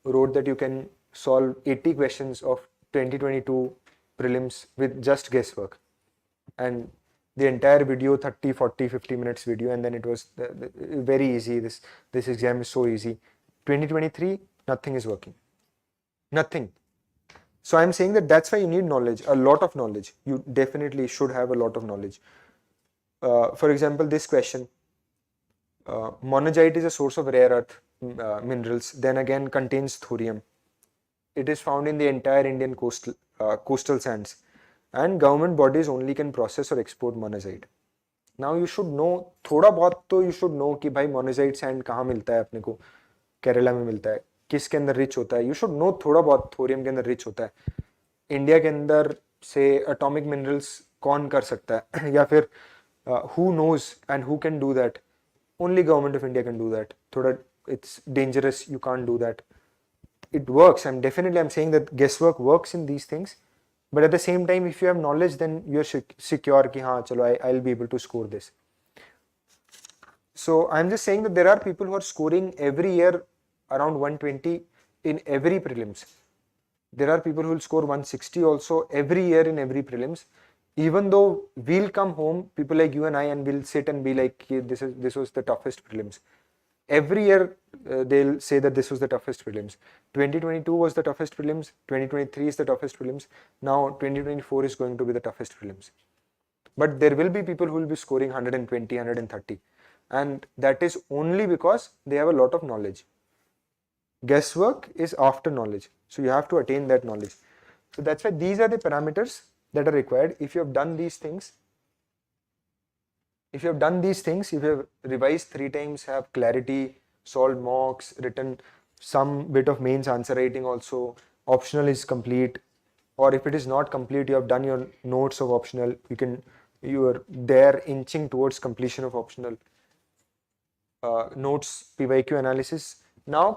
wrote that you can solve 80 questions of 2022 prelims with just guesswork, and the entire video, 30, 40, 50 minutes video, and then it was very easy. This exam is so easy. 2023, nothing is working. Nothing. So I'm saying that that's why you need knowledge, a lot of knowledge. You definitely should have a lot of knowledge. For example, this question, monazite is a source of rare earth minerals, then again contains thorium. It is found in the entire Indian coastal sands, and government bodies only can process or export monazite. Now you should know, थोड़ा बहुत तो you should know कि भाई monazite sand कहाँ मिलता है अपने को, केरला में मिलता है, किसके अंदर रिच होता है. You should know थोड़ा बहुत थोरियम के अंदर रिच होता है. इंडिया के अंदर से एटॉमिक मिनरल्स कौन कर सकता है, या फिर who knows and who can do that? Only government of India can do that. थोड़ा it's dangerous, you can't do that. It works. I'm saying that guesswork works in these things, but at the same time, if you have knowledge, then you're secure कि हाँ चलो I'll be able to score this. So I'm just saying that there are people who are scoring every year around 120 in every prelims. There are people who will score 160 also every year in every prelims. Even though we'll come home, people like you and I, and we'll sit and be like, this was the toughest prelims. Every year they'll say that this was the toughest prelims. 2022 was the toughest prelims. 2023 is the toughest prelims. Now 2024 is going to be the toughest prelims. But there will be people who will be scoring 120, 130. And that is only because they have a lot of knowledge. Guesswork is after knowledge. So you have to attain that knowledge. So that's why these are the parameters that are required. If you have done these things, if you have revised 3 times, have clarity, solved mocks, written some bit of mains answer writing also, optional is complete, or if it is not complete, you have done your notes of optional, you are there inching towards completion of optional. Notes PYQ analysis. Now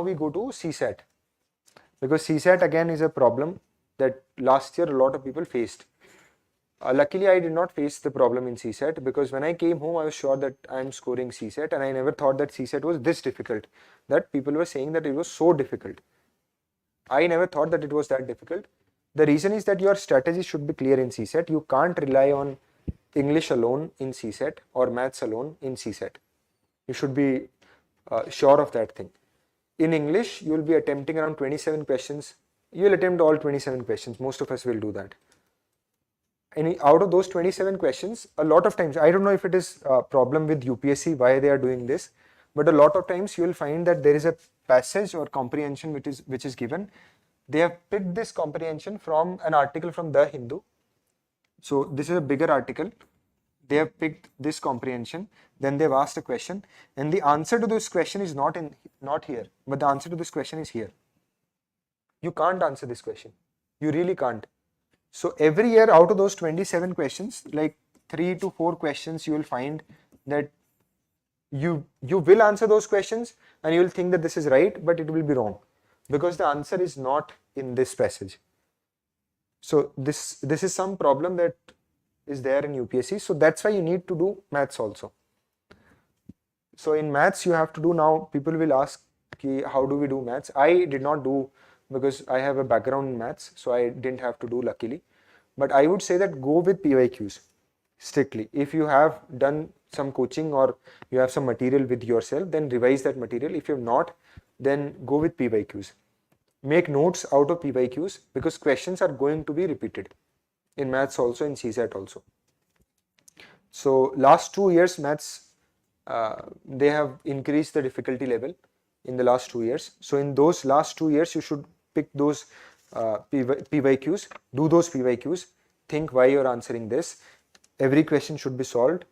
we go to CSAT, because CSAT again is a problem that last year a lot of people faced. Luckily, I did not face the problem in CSAT, because when I came home, I was sure that I am scoring CSAT, and I never thought that CSAT was this difficult, that people were saying that it was so difficult. I never thought that it was that difficult. The reason is that your strategy should be clear in CSAT. You can't rely on English alone in CSAT or maths alone in CSAT. You should be sure of that thing. In English, you will be attempting around 27 questions. You will attempt all 27 questions. Most of us will do that. And out of those 27 questions, a lot of times, I don't know if it is a problem with UPSC, why they are doing this, but a lot of times you will find that there is a passage or comprehension which is given. They have picked this comprehension from an article from The Hindu. So this is a bigger article. They have picked this comprehension, then they've asked a question, and the answer to this question is not here, but the answer to this question is here. You can't answer this question. You really can't. So every year out of those 27 questions, like 3 to 4 questions, you will find that you will answer those questions and you will think that this is right, but it will be wrong, because the answer is not in this passage. So this is some problem that is there in UPSC. So that's why you need to do maths also. So in maths you have to do, now people will ask, how do we do maths? I did not do, because I have a background in maths, so I didn't have to do, luckily. But I would say that go with PYQs strictly. If you have done some coaching or you have some material with yourself, then revise that material. If you have not, then go with PYQs. Make notes out of PYQs, because questions are going to be repeated in maths also, in CSAT also. So last 2 years maths, they have increased the difficulty level in the last 2 years. So in those last 2 years, you should pick those PYQs, do those PYQs, think why you're answering this. Every question should be solved,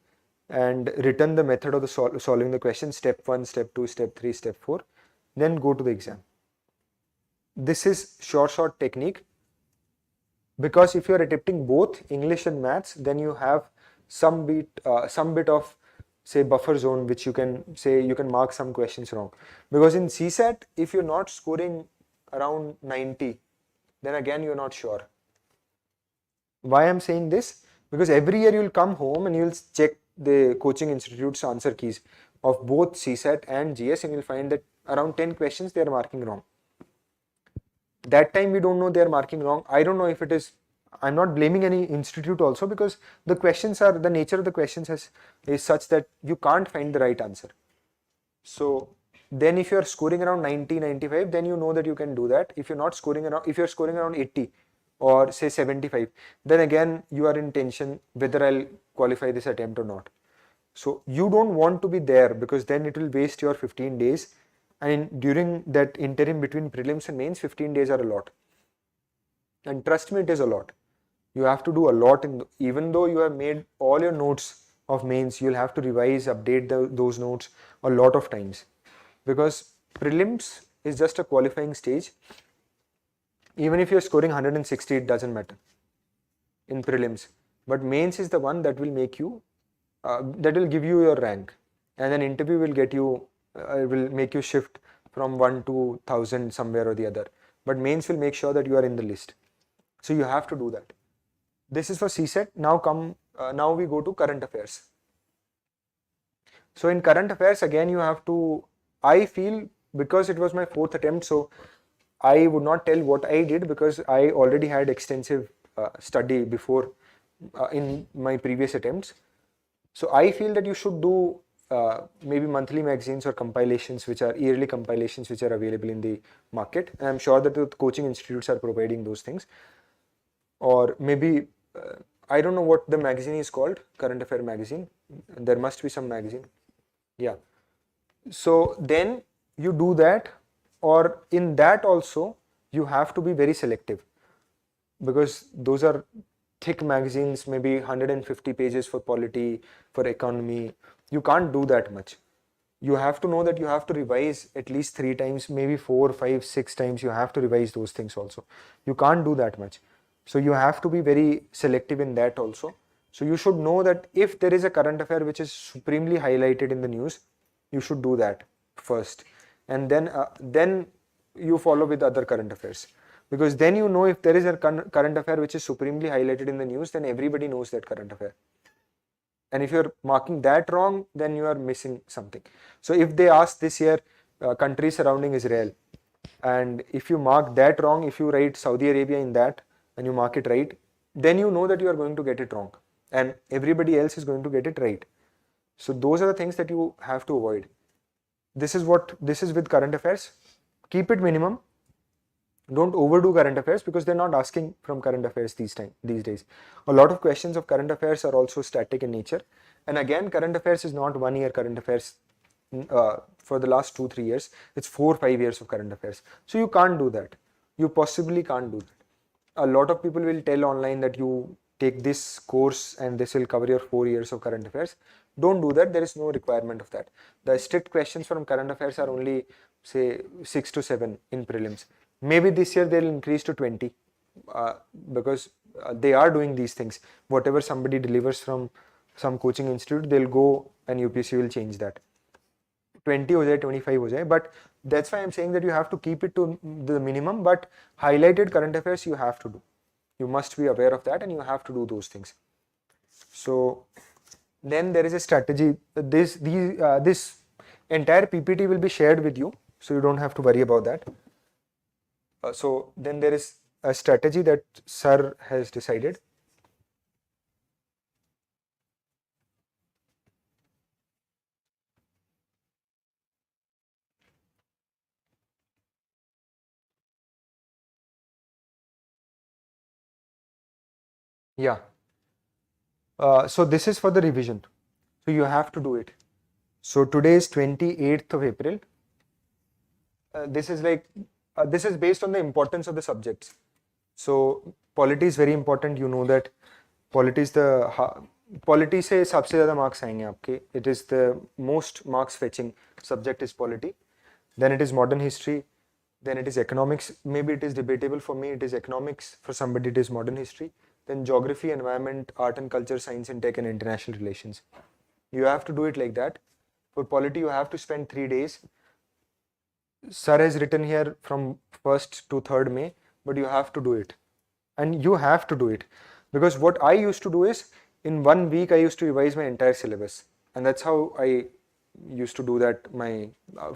and written the method of the solving the question, step 1, step 2, step 3, step 4, then go to the exam. This is short technique, because if you are attempting both English and maths, then you have some bit of, say, buffer zone, which you can say you can mark some questions wrong. Because in CSAT, if you're not scoring around 90, then again you're not sure. Why I'm saying this? Because every year you'll come home and you'll check the coaching institute's answer keys of both CSAT and GS, and you'll find that around 10 questions they are marking wrong. That time we don't know they are marking wrong. I don't know if it is, I'm not blaming any institute also, because the nature of the questions is such that you can't find the right answer. So then if you're scoring around 90, 95, then you know that you can do that. If you're scoring around 80 or say 75, then again you are in tension whether I'll qualify this attempt or not. So you don't want to be there, because then it will waste your 15 days. And during that interim between prelims and mains, 15 days are a lot. And trust me, it is a lot. You have to do a lot, even though you have made all your notes of mains, you'll have to revise, update those notes a lot of times, because prelims is just a qualifying stage. Even if you're scoring 160, it doesn't matter in prelims, but mains is the one that will make you, that will give you your rank, and an interview will get you, will make you shift from 1 to 1000 somewhere or the other, but mains will make sure that you are in the list. So you have to do that. This is for CSAT. Now we go to current affairs. So in current affairs, again you have to, I feel, because it was my 4th attempt, so I would not tell what I did, because I already had extensive study before in my previous attempts. So I feel that you should do maybe monthly magazines or compilations, which are yearly compilations, which are available in the market. And I'm sure that the coaching institutes are providing those things. Or maybe, I don't know what the magazine is called, current affair magazine. There must be some magazine. Yeah. So then you do that, or in that also you have to be very selective, because those are thick magazines, maybe 150 pages for polity, for economy. You can't do that much. You have to know that you have to revise at least 3 times, maybe 4, 5, 6 times. You have to revise those things also. You can't do that much. So you have to be very selective in that also. So you should know that if there is a current affair which is supremely highlighted in the news, you should do that first, and then you follow with other current affairs, because then you know if there is a current affair which is supremely highlighted in the news, then everybody knows that current affair. And if you're marking that wrong, then you are missing something. So if they ask this year countries surrounding Israel, and if you mark that wrong, if you write Saudi Arabia in that and you mark it right, then you know that you are going to get it wrong and everybody else is going to get it right. So those are the things that you have to avoid. This is with current affairs. Keep it minimum. Don't overdo current affairs, because they're not asking from current affairs these days. A lot of questions of current affairs are also static in nature. And again, current affairs is not 1 year current affairs for the last 2-3 years. It's 4-5 years of current affairs. So you can't do that. You possibly can't do that. A lot of people will tell online that you take this course and this will cover your 4 years of current affairs. Don't do that. There is no requirement of that. The strict questions from current affairs are only, say, 6 to 7 in prelims. Maybe this year they'll increase to 20 because they are doing these things. Whatever somebody delivers from some coaching institute, they'll go and UPSC will change that. 20 ho jaye, 25 ho jaye. But that's why I'm saying that you have to keep it to the minimum, but highlighted current affairs you have to do. You must be aware of that and you have to do those things. So then there is a strategy. This entire PPT will be shared with you, so you don't have to worry about that. So then there is a strategy that Sir has decided. Yeah. So this is for the revision. So you have to do it. So today is 28th of April. This is based on the importance of the subjects. So polity is very important. You know that polity से सबसे ज़्यादा marks आएंगे आपके. It is the most marks fetching subject is polity. Then it is modern history. Then it is economics. Maybe it is debatable for me. It is economics. For somebody it is modern history. Then geography, environment, art and culture, science and tech, and international relations. You have to do it like that. For polity, you have to spend 3 days. Sir has written here from 1st to 3rd May, but you have to do it. And you have to do it. Because what I used to do is, in 1 week, I used to revise my entire syllabus. And that's how I used to do that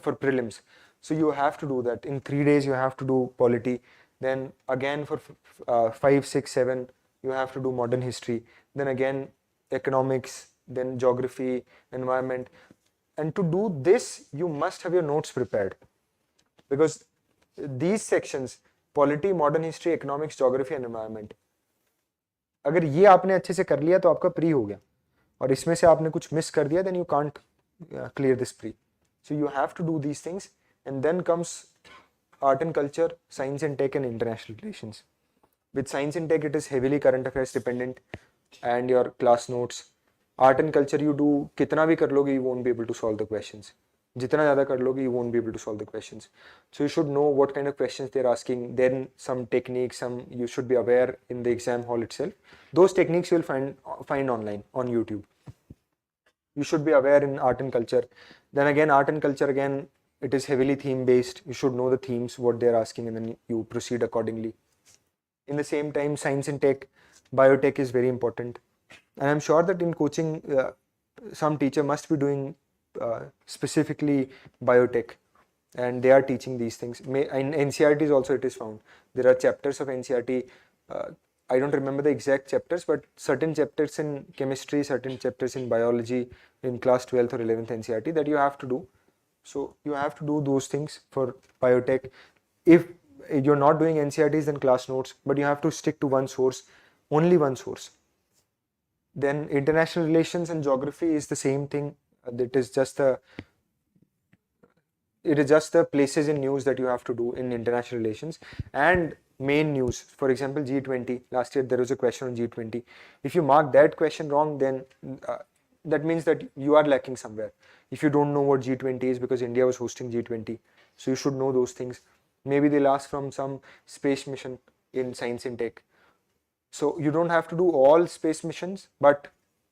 for prelims. So you have to do that. In 3 days, you have to do polity. Then again for 5, 6, 7, you have to do modern history. Then again, economics, then geography, environment. And to do this, you must have your notes prepared. Because these sections, polity, modern history, economics, geography and environment, अगर ये आपने अच्छे से कर लिया तो आपका pre हो गया, और इसमें से आपने कुछ मिस कर दिया, then you can't clear this pre. So you have to do these things, and then comes art and culture, science and tech and international relations. With science and tech, it is heavily current affairs dependent and your class notes. Art and culture, you do कितना भी कर लोगे, you won't be able to solve the questions. जितना ज़्यादा कर लोगे, you won't be able to solve the questions. So you should know what kind of questions they're asking. Then some techniques, you should be aware in the exam hall itself. Those techniques you'll find online on YouTube. You should be aware in art and culture. Then again, art and culture, again, it is heavily theme based. You should know the themes, what they're asking, and then you proceed accordingly. In the same time, science and tech, biotech is very important. And I'm sure that in coaching, some teacher must be doing specifically biotech, and they are teaching these things. In NCERTs also it is found. There are chapters of NCERT. I don't remember the exact chapters, but certain chapters in chemistry, certain chapters in biology in class 12th or 11th NCERT that you have to do. So you have to do those things for biotech. If you're not doing NCERTs, then class notes, but you have to stick to one source, only one source. Then international relations and geography is the same thing. That is just it is just the places in news that you have to do in international relations and main news. For example, G20. Last year there was a question on G20. If you mark that question wrong, then that means that you are lacking somewhere. If you don't know what G20 is, because India was hosting G20, so you should know those things. Maybe they'll ask from some space mission in science and tech. So you don't have to do all space missions, but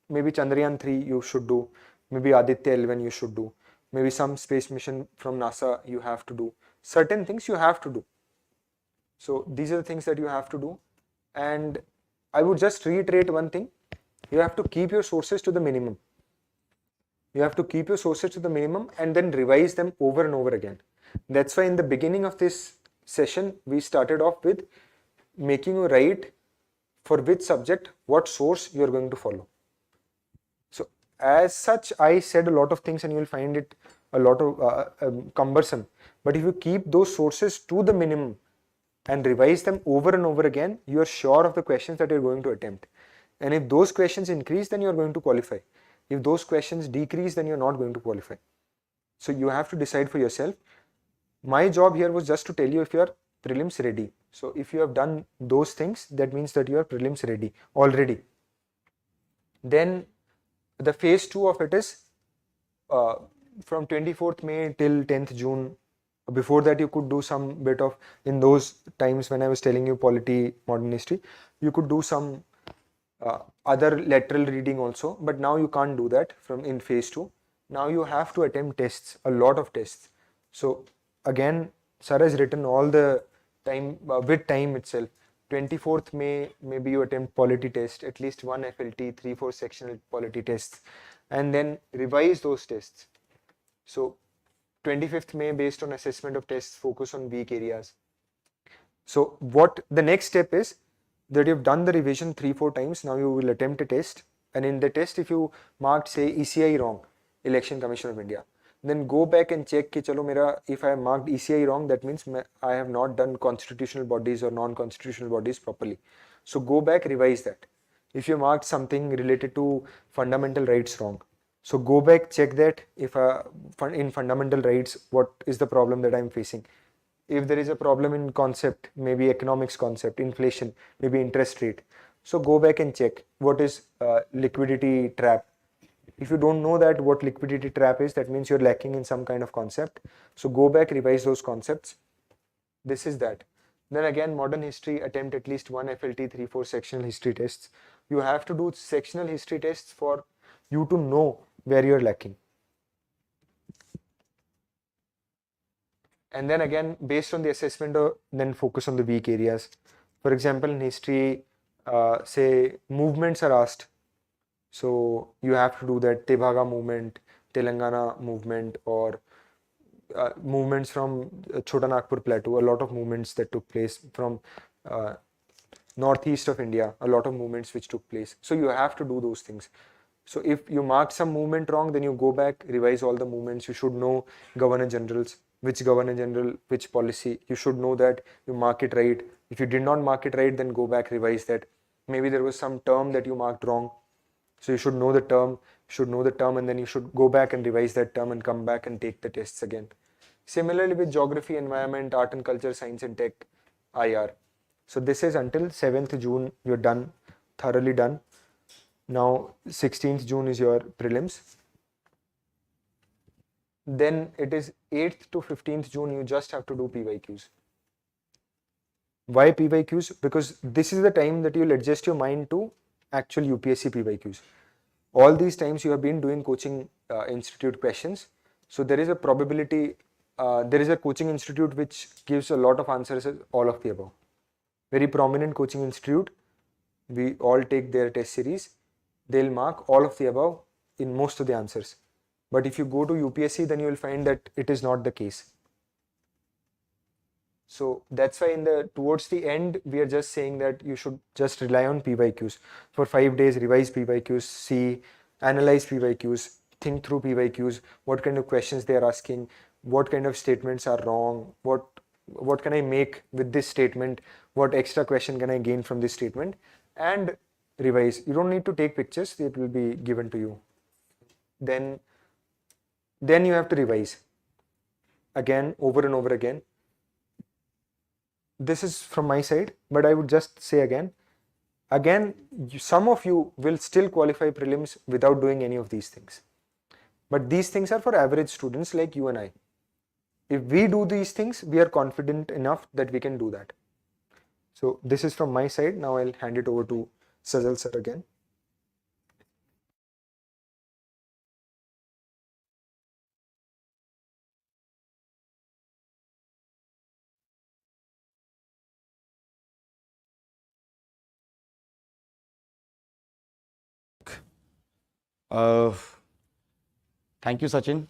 maybe Chandrayaan 3 you should do, maybe Aditya 11 you should do, maybe some space mission from NASA you have to do. Certain things you have to do. So these are the things that you have to do. And I would just reiterate one thing. You have to keep your sources to the minimum. You have to keep your sources to the minimum and then revise them over and over again. That's why in the beginning of this session, we started off with making you write for which subject, what source you are going to follow. So as such, I said a lot of things and you will find it a lot of cumbersome. But if you keep those sources to the minimum and revise them over and over again, you are sure of the questions that you're going to attempt. And if those questions increase, then you're going to qualify. If those questions decrease, then you're not going to qualify. So you have to decide for yourself. My job here was just to tell you if you are prelims ready. So if you have done those things, that means that you are prelims ready already. Then the phase 2 of it is from 24th May till 10th June. Before that, you could do some bit of, in those times when I was telling you polity, modern history, you could do some other lateral reading also, but now you can't do that from in phase 2. Now you have to attempt tests, a lot of tests. So again, sir has written all the time with time itself. 24th May, maybe you attempt polity test, at least one FLT, 3-4 sectional polity tests, and then revise those tests. So 25th May, based on assessment of tests, focus on weak areas. So what the next step is that you've done the revision 3-4 times. Now you will attempt a test, and in the test, if you marked say ECI wrong, Election Commission of India, then go back and check कि चलो मेरा, if I marked ECI wrong, that means I have not done constitutional bodies or non-constitutional bodies properly. So go back, revise that. If you marked something related to fundamental rights wrong, so go back, check that if in fundamental rights, what is the problem that I'm facing. If there is a problem in concept, maybe economics concept, inflation, maybe interest rate. So go back and check what is liquidity trap. If you don't know that what liquidity trap is, that means you're lacking in some kind of concept. So go back, revise those concepts. This is that. Then again, modern history, attempt at least one FLT, 3-4 sectional history tests. You have to do sectional history tests for you to know where you're lacking. And then again, based on the assessment, then focus on the weak areas. For example, in history, say movements are asked. So you have to do that Tebhaga movement, Telangana movement, or movements from Chota Nagpur Plateau, a lot of movements that took place from northeast of India, a lot of movements which took place. So you have to do those things. So if you mark some movement wrong, then you go back, revise all the movements. You should know Governor Generals, which Governor General, which policy. You should know that, you mark it right. If you did not mark it right, then go back, revise that. Maybe there was some term that you marked wrong. So you should know the term, and then you should go back and revise that term and come back and take the tests again. Similarly with geography, environment, art and culture, science and tech, IR. So this is until 7th June, you're done, thoroughly done. Now 16th June is your prelims. Then it is 8th to 15th June, you just have to do PYQs. Why PYQs? Because this is the time that you'll adjust your mind to actual UPSC PYQs. All these times you have been doing coaching institute questions. So there is a probability, there is a coaching institute which gives a lot of answers, all of the above. Very prominent coaching institute. We all take their test series. They'll mark all of the above in most of the answers. But if you go to UPSC, then you will find that it is not the case. So that's why towards the end, we are just saying that you should just rely on PYQs. For 5 days, revise PYQs, see, analyze PYQs, think through PYQs, what kind of questions they are asking, what kind of statements are wrong, what can I make with this statement, what extra question can I gain from this statement, and revise. You don't need to take pictures, it will be given to you. Then you have to revise. again over and over again. This is from my side, but I would just say again, some of you will still qualify prelims without doing any of these things. But these things are for average students like you and I. If we do these things, we are confident enough that we can do that. So this is from my side. Now I'll hand it over to Sajal sir again. Uh, Thank you, Sachin,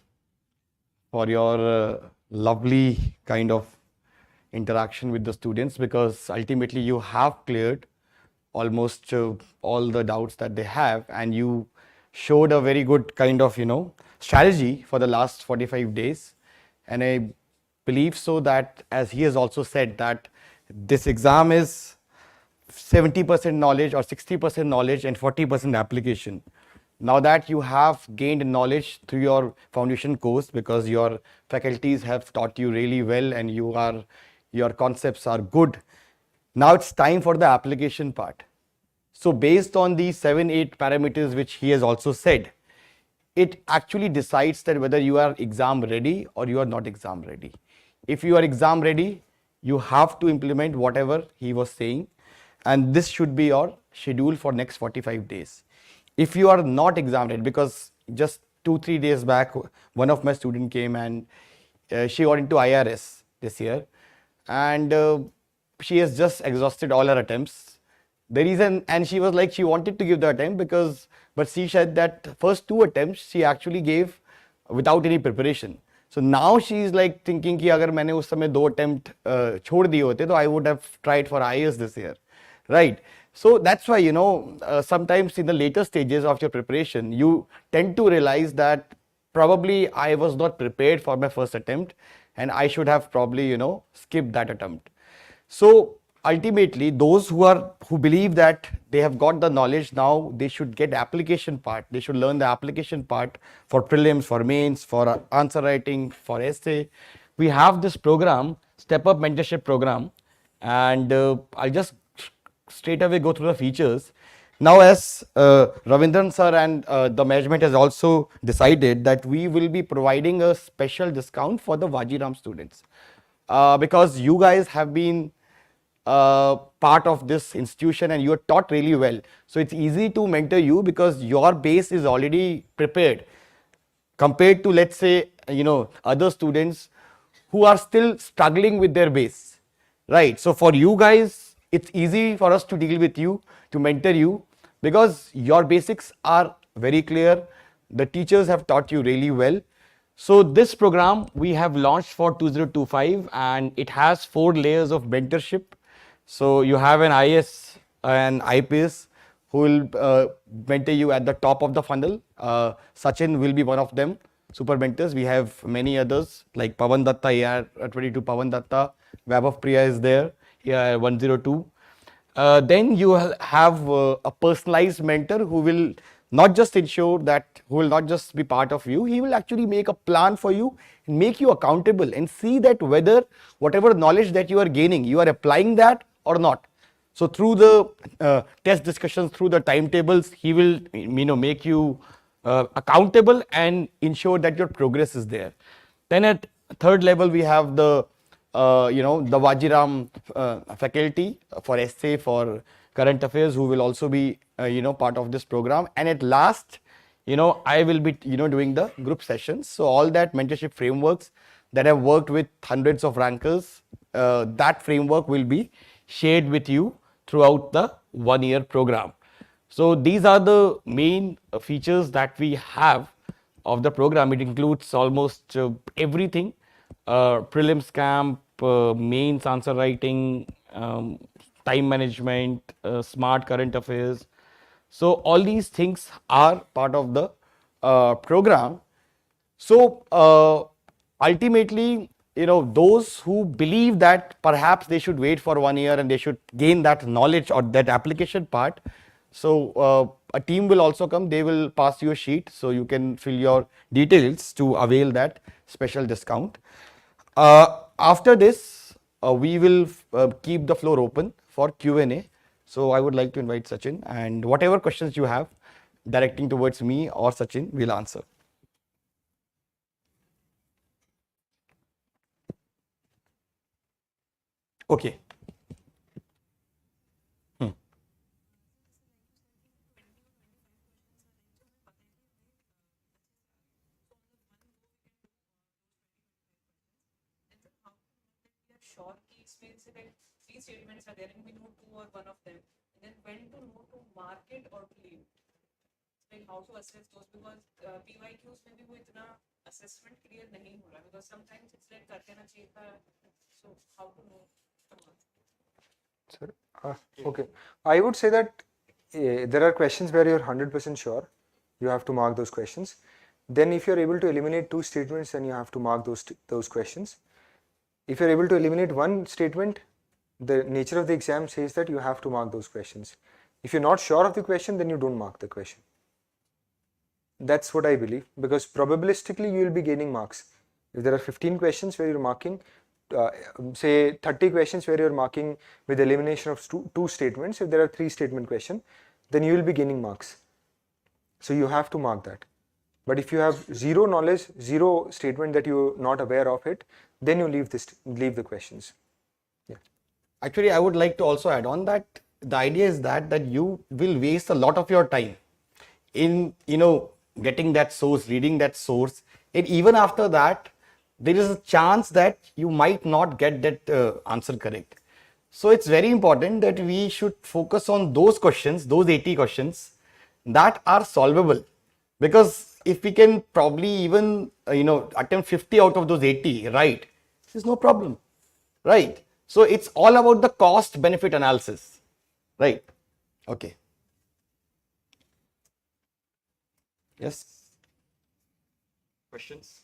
for your lovely kind of interaction with the students, because ultimately you have cleared almost all the doubts that they have, and you showed a very good kind of strategy for the last 45 days. And I believe so that, as he has also said, that this exam is 70% knowledge or 60% knowledge and 40% application. Now that you have gained knowledge through your foundation course, because your faculties have taught you really well and your concepts are good, now it's time for the application part. So based on these 7-8 parameters which he has also said, it actually decides that whether you are exam ready or you are not exam ready. If you are exam ready, you have to implement whatever he was saying, and this should be your schedule for next 45 days. If you are not exam ready, because just 2-3 days back one of my student came and she got into IRS this year, and she has just exhausted all her attempts. The reason, and she was like, she wanted to give the attempt but she said that first 2 attempts she actually gave without any preparation. So now she is like thinking कि अगर मैंने उस समय 2 attempt छोड़ दिए होते तो I would have tried for IAS this year, right? So that's why sometimes in the later stages of your preparation you tend to realize that probably I was not prepared for my first attempt and I should have probably skipped that attempt. So ultimately, those who believe that they have got the knowledge, now they should get application part. They should learn the application part for prelims, for mains, for answer writing, for essay. We have this program, Step Up Mentorship program, and I'll just straight away go through the features. Now, as Ravindran sir and the management has also decided that we will be providing a special discount for the Vajiram students, because you guys have been part of this institution and you are taught really well. So it's easy to mentor you because your base is already prepared compared to, let's say, other students who are still struggling with their base, right? So for you guys, it's easy for us to deal with you, to mentor you, because your basics are very clear. The teachers have taught you really well. So this program we have launched for 2025 and it has 4 layers of mentorship. So you have an IS and IPS who will mentor you at the top of the funnel. Sachin will be one of them, super mentors. We have many others like Pavan Datta here, 22 Pavan Datta, Vaibhav Priya is there, here 102. Then you have a personalized mentor who will not just ensure that, who will not just be part of you, he will actually make a plan for you and make you accountable and see that whether whatever knowledge that you are gaining, you are applying that or not. So through the test discussions, through the timetables, he will make you accountable and ensure that your progress is there. Then at 3rd level we have the the Vajiram faculty for essay, for current affairs, who will also be part of this program. And at last, I will be doing the group sessions. So all that mentorship frameworks that have worked with hundreds of rankers, that framework will be shared with you throughout the 1-year program. So these are the main features that we have of the program. It includes almost everything: prelims camp, mains answer writing, time management, smart current affairs. So all these things are part of the program. So ultimately, those who believe that perhaps they should wait for 1 year and they should gain that knowledge or that application part. So a team will also come, they will pass you a sheet so you can fill your details to avail that special discount. After this, we will keep the floor open for Q&A. So I would like to invite Sachin, and whatever questions you have directing towards me or Sachin, we'll answer. Okay. Hmm. Sure case means like three statements are there and we know two or one of them. And then when to know to mark it or to leave. Like how to assess those because PYQs में भी वो इतना assessment clear नहीं हो रहा because sometimes it's like करके ना चाहिए था. So how to know to mark? Sir, okay. I would say that there are questions where you're 100% sure. You have to mark those questions. Then if you're able to eliminate two statements, then you have to mark those questions. If you're able to eliminate one statement, the nature of the exam says that you have to mark those questions. If you're not sure of the question, then you don't mark the question. That's what I believe, because probabilistically you will be gaining marks. If there are 15 questions where you're marking, say 30 questions where you're marking with elimination of two statements, if there are 3 statement question, then you will be gaining marks. So you have to mark that. But if you have zero knowledge, zero statement that you're not aware of it, then you leave the questions. Yeah. Actually, I would like to also add on that the idea is that you will waste a lot of your time in getting that source, reading that source, and even after that, there is a chance that you might not get that answer correct. So it's very important that we should focus on those questions, those 80 questions that are solvable, because if we can probably even attempt 50 out of those 80 right, there's no problem, right? So it's all about the cost benefit analysis, right? Okay. Yes. Questions?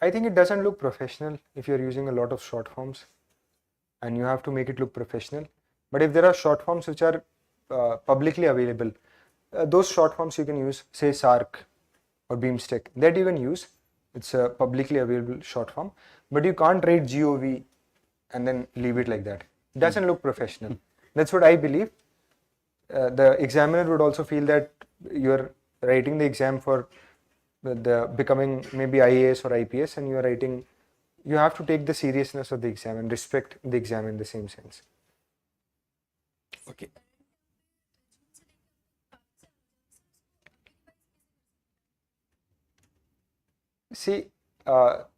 I think it doesn't look professional if you're using a lot of short forms, and you have to make it look professional. But if there are short forms which are publicly available, those short forms you can use, say SARC or Beamstick, that you can use. It's a publicly available short form, but you can't write GOV and then leave it like that. It doesn't look professional. That's what I believe. The examiner would also feel that you're writing the exam for the becoming maybe IAS or IPS, and you have to take the seriousness of the exam and respect the exam in the same sense. Okay. See,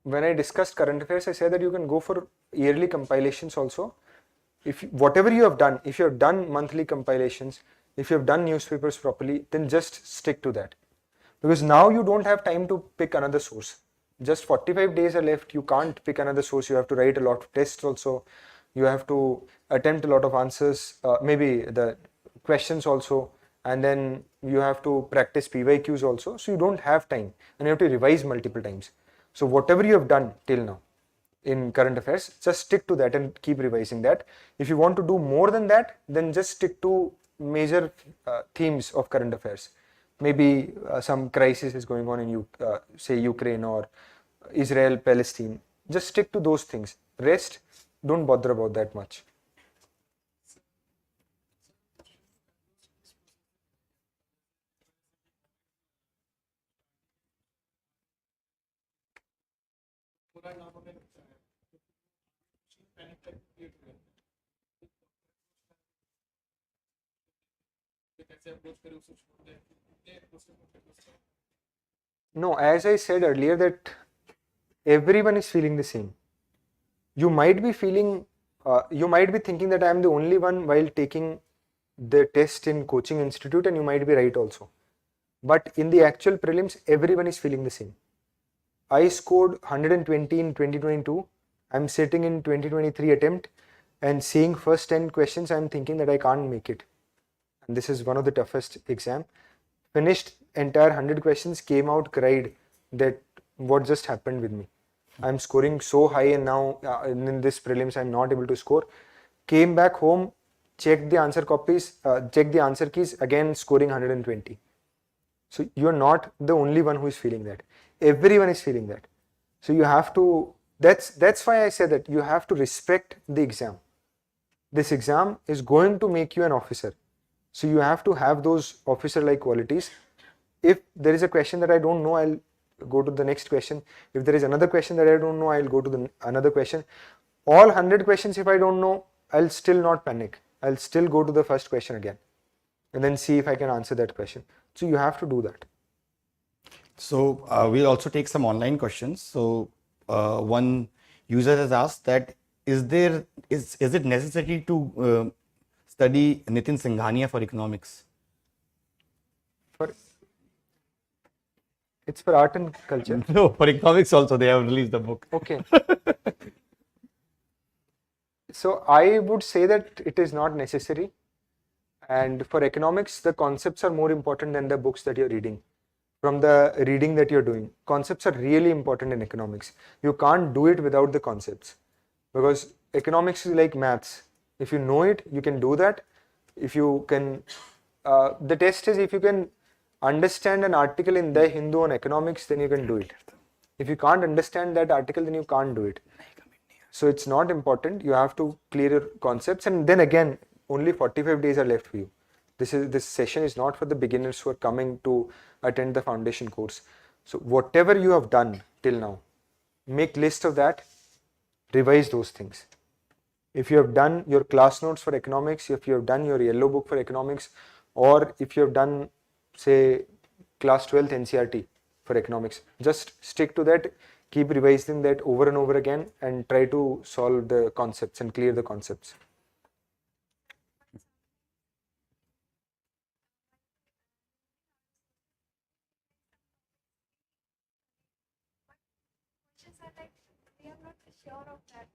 when I discussed current affairs, I said that you can go for yearly compilations also. If whatever you have done, if you have done monthly compilations, if you have done newspapers properly, then just stick to that. Because now you don't have time to pick another source. Just 45 days are left. You can't pick another source. You have to write a lot of tests also. You have to attempt a lot of answers, maybe the questions also, and then you have to practice PYQs also. So you don't have time, and you have to revise multiple times. So whatever you have done till now in current affairs, just stick to that and keep revising that. If you want to do more than that, then just stick to major themes of current affairs. Maybe some crisis is going on in say Ukraine or Israel, Palestine. Just stick to those things. Rest, don't bother about that much. No, as I said earlier, that everyone is feeling the same. You might be feeling, you might be thinking that I am the only one while taking the test in coaching institute, and you might be right also. But in the actual prelims, everyone is feeling the same. I scored 120 in 2022. I'm sitting in 2023 attempt and seeing first 10 questions, I'm thinking that I can't make it. And this is one of the toughest exam. Finished entire 100 questions, came out, cried that what just happened with me. I'm scoring so high, and now in this prelims I'm not able to score. Came back home, checked the answer copies, checked the answer keys, again scoring 120. So you're not the only one who is feeling that. Everyone is feeling that. So you have to, that's why I say that you have to respect the exam. This exam is going to make you an officer. So you have to have those officer-like qualities. If there is a question that I don't know, I'll go to the next question. If there is another question that I don't know, I'll go to another question. All 100 questions, if I don't know, I'll still not panic. I'll still go to the first question again and then see if I can answer that question. So you have to do that. So we'll also take some online questions. So one user has asked that is it necessary to study Nitin Singhania for economics? It's for art and culture. No, for economics also they have released the book. Okay. So I would say that it is not necessary. And for economics, the concepts are more important than the books that you're reading. From the reading that you're doing, concepts are really important in economics. You can't do it without the concepts, because economics is like maths. If you know it, you can do that. If you can, the test is if you can understand an article in the Hindu on economics, then you can do it. If you can't understand that article, then you can't do it. So it's not important. You have to clear your concepts, and then again, only 45 days are left for you. This session is not for the beginners who are coming to attend the foundation course. So whatever you have done till now, make list of that, revise those things. If you have done your class notes for economics, if you have done your yellow book for economics, or if you have done, say, class 12th NCRT for economics, just stick to that, keep revising that over and over again, and try to solve the concepts and clear the concepts. Are like we are not sure of that.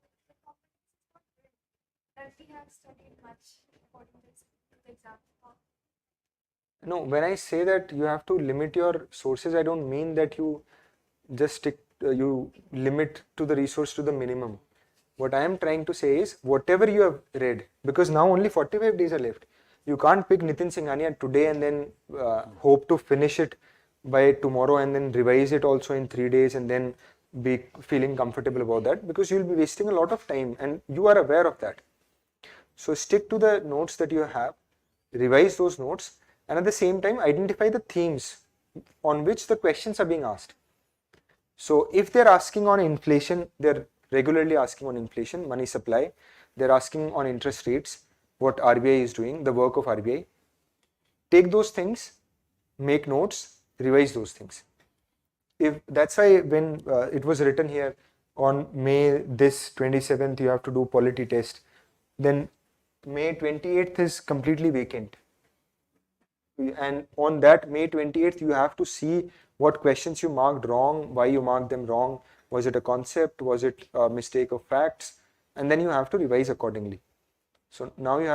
So the confidence is not built that we have studied much according to the exam. No, when I say that you have to limit your sources, I don't mean that you just stick, you limit to the resource to the minimum. What I am trying to say is whatever you have read, because now only 45 days are left. You can't pick Nitin Singhania today and then hope to finish it by tomorrow and then revise it also in 3 days and then be feeling comfortable about that, because you'll be wasting a lot of time and you are aware of that. So stick to the notes that you have, revise those notes, and at the same time identify the themes on which the questions are being asked. So if they're asking on inflation, they're regularly asking on inflation, money supply, they're asking on interest rates, what RBI is doing, the work of RBI. Take those things, make notes, revise those things. If that's why when it was written here on May this 27th you have to do polity test, then May 28th is completely vacant. And on that May 28th you have to see what questions you marked wrong, why you marked them wrong, was it a concept, was it a mistake of facts, and then you have to revise accordingly. So now you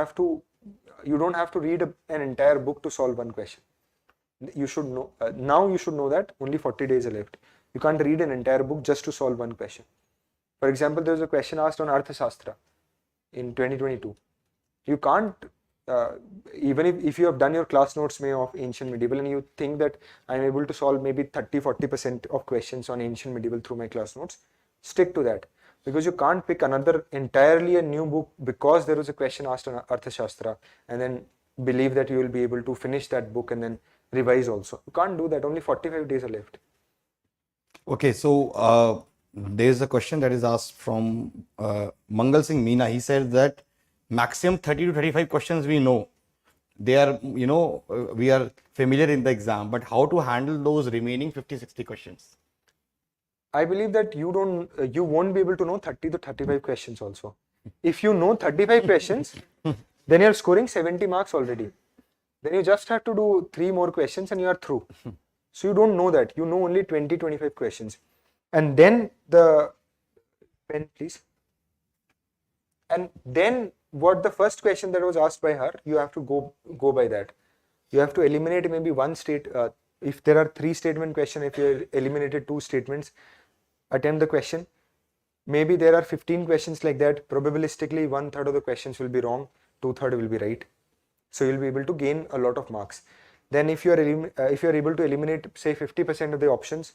don't have to read an entire book to solve one question. You should know, now you should know that only 40 days are left. You can't read an entire book just to solve one question. For example, there was a question asked on Arthashastra in 2022. You can't, even if you have done your class notes of ancient medieval and you think that I'm able to solve maybe 30-40% of questions on ancient medieval through my class notes, stick to that. Because you can't pick another entirely a new book because there was a question asked on Arthashastra and then believe that you will be able to finish that book and then revise also. You can't do that. Only 45 days are left. Okay, so there's a question that is asked from Mangal Singh Meena. He said that maximum 30 to 35 questions we know. They are, we are familiar in the exam, but how to handle those remaining 50-60 questions? I believe that you won't be able to know 30 to 35 questions also. If you know 35 questions, then you're scoring 70 marks already. Then you just have to do 3 more questions and you are through. So you don't know that. You know only 20-25 questions. And then the pen, please. And then what the first question that was asked by her, you have to go by that. You have to eliminate maybe one state. If there are 3 statement question, if you eliminated 2 statements, attempt the question. Maybe there are 15 questions like that. Probabilistically, 1/3 of the questions will be wrong, 2/3 will be right. So you'll be able to gain a lot of marks. Then if you are able to eliminate say 50% of the options,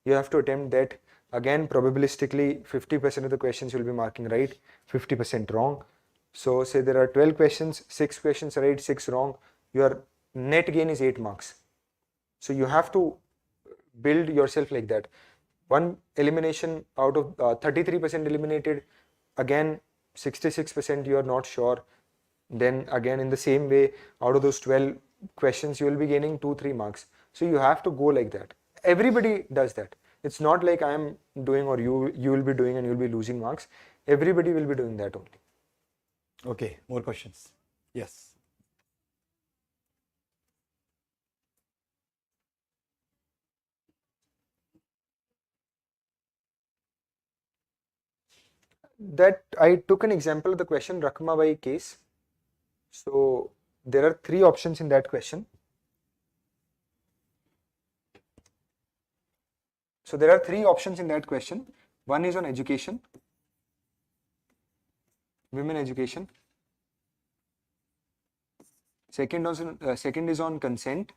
you have to attempt that. Again, probabilistically 50% of the questions you'll be marking right, 50% wrong. So say there are 12 questions, 6 questions right, 6 wrong. Your net gain is 8 marks. So you have to build yourself like that. One elimination out of 33% eliminated, again 66% you are not sure. Then again in the same way, out of those 12 questions you will be gaining 2-3 marks. So you have to go like that. Everybody does that. It's not like I am doing or you will be doing and you will be losing marks. Everybody will be doing that only. Okay, more questions. Yes. That I took an example of the question Rakmabai case. So there are 3 options in that question. So there are 3 options in that question. One is on education, women education. Second is on consent.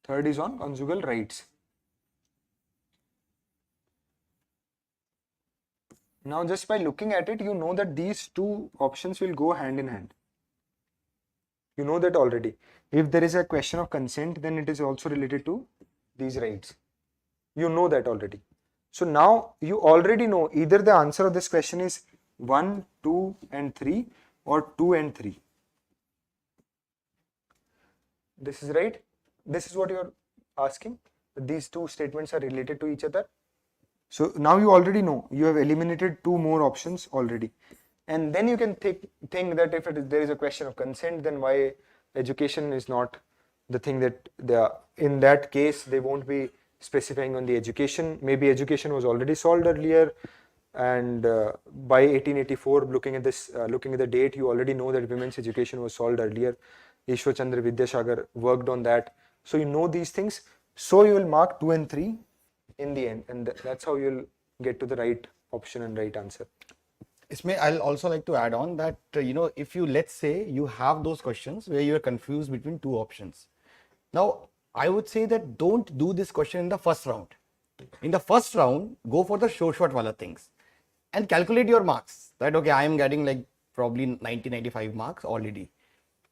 Third is on conjugal rights. Now just by looking at it, you know that these 2 options will go hand in hand. You know that already. If there is a question of consent, then it is also related to these rights. You know that already. So now you already know either the answer of this question is 1, 2 and 3 or 2 and 3. This is right. This is what you are asking. These 2 statements are related to each other. So now you already know, you have eliminated 2 more options already. And then you can think that if there is a question of consent, then why education is not the thing that in that case they won't be specifying on the education. Maybe education was already solved earlier, and by 1884, looking at the date, you already know that women's education was solved earlier. Ishwar Chandra Vidyasagar worked on that. So you know these things. So you will mark 2 and 3 in the end, and that's how you'll get to the right option and right answer. Isme, I'll also like to add on that, if you, let's say you have those questions where you're confused between 2 options. Now, I would say that don't do this question in the first round. In the first round, go for the sure shot wala things and calculate your marks. That, okay, I am getting like probably 90-95 marks already.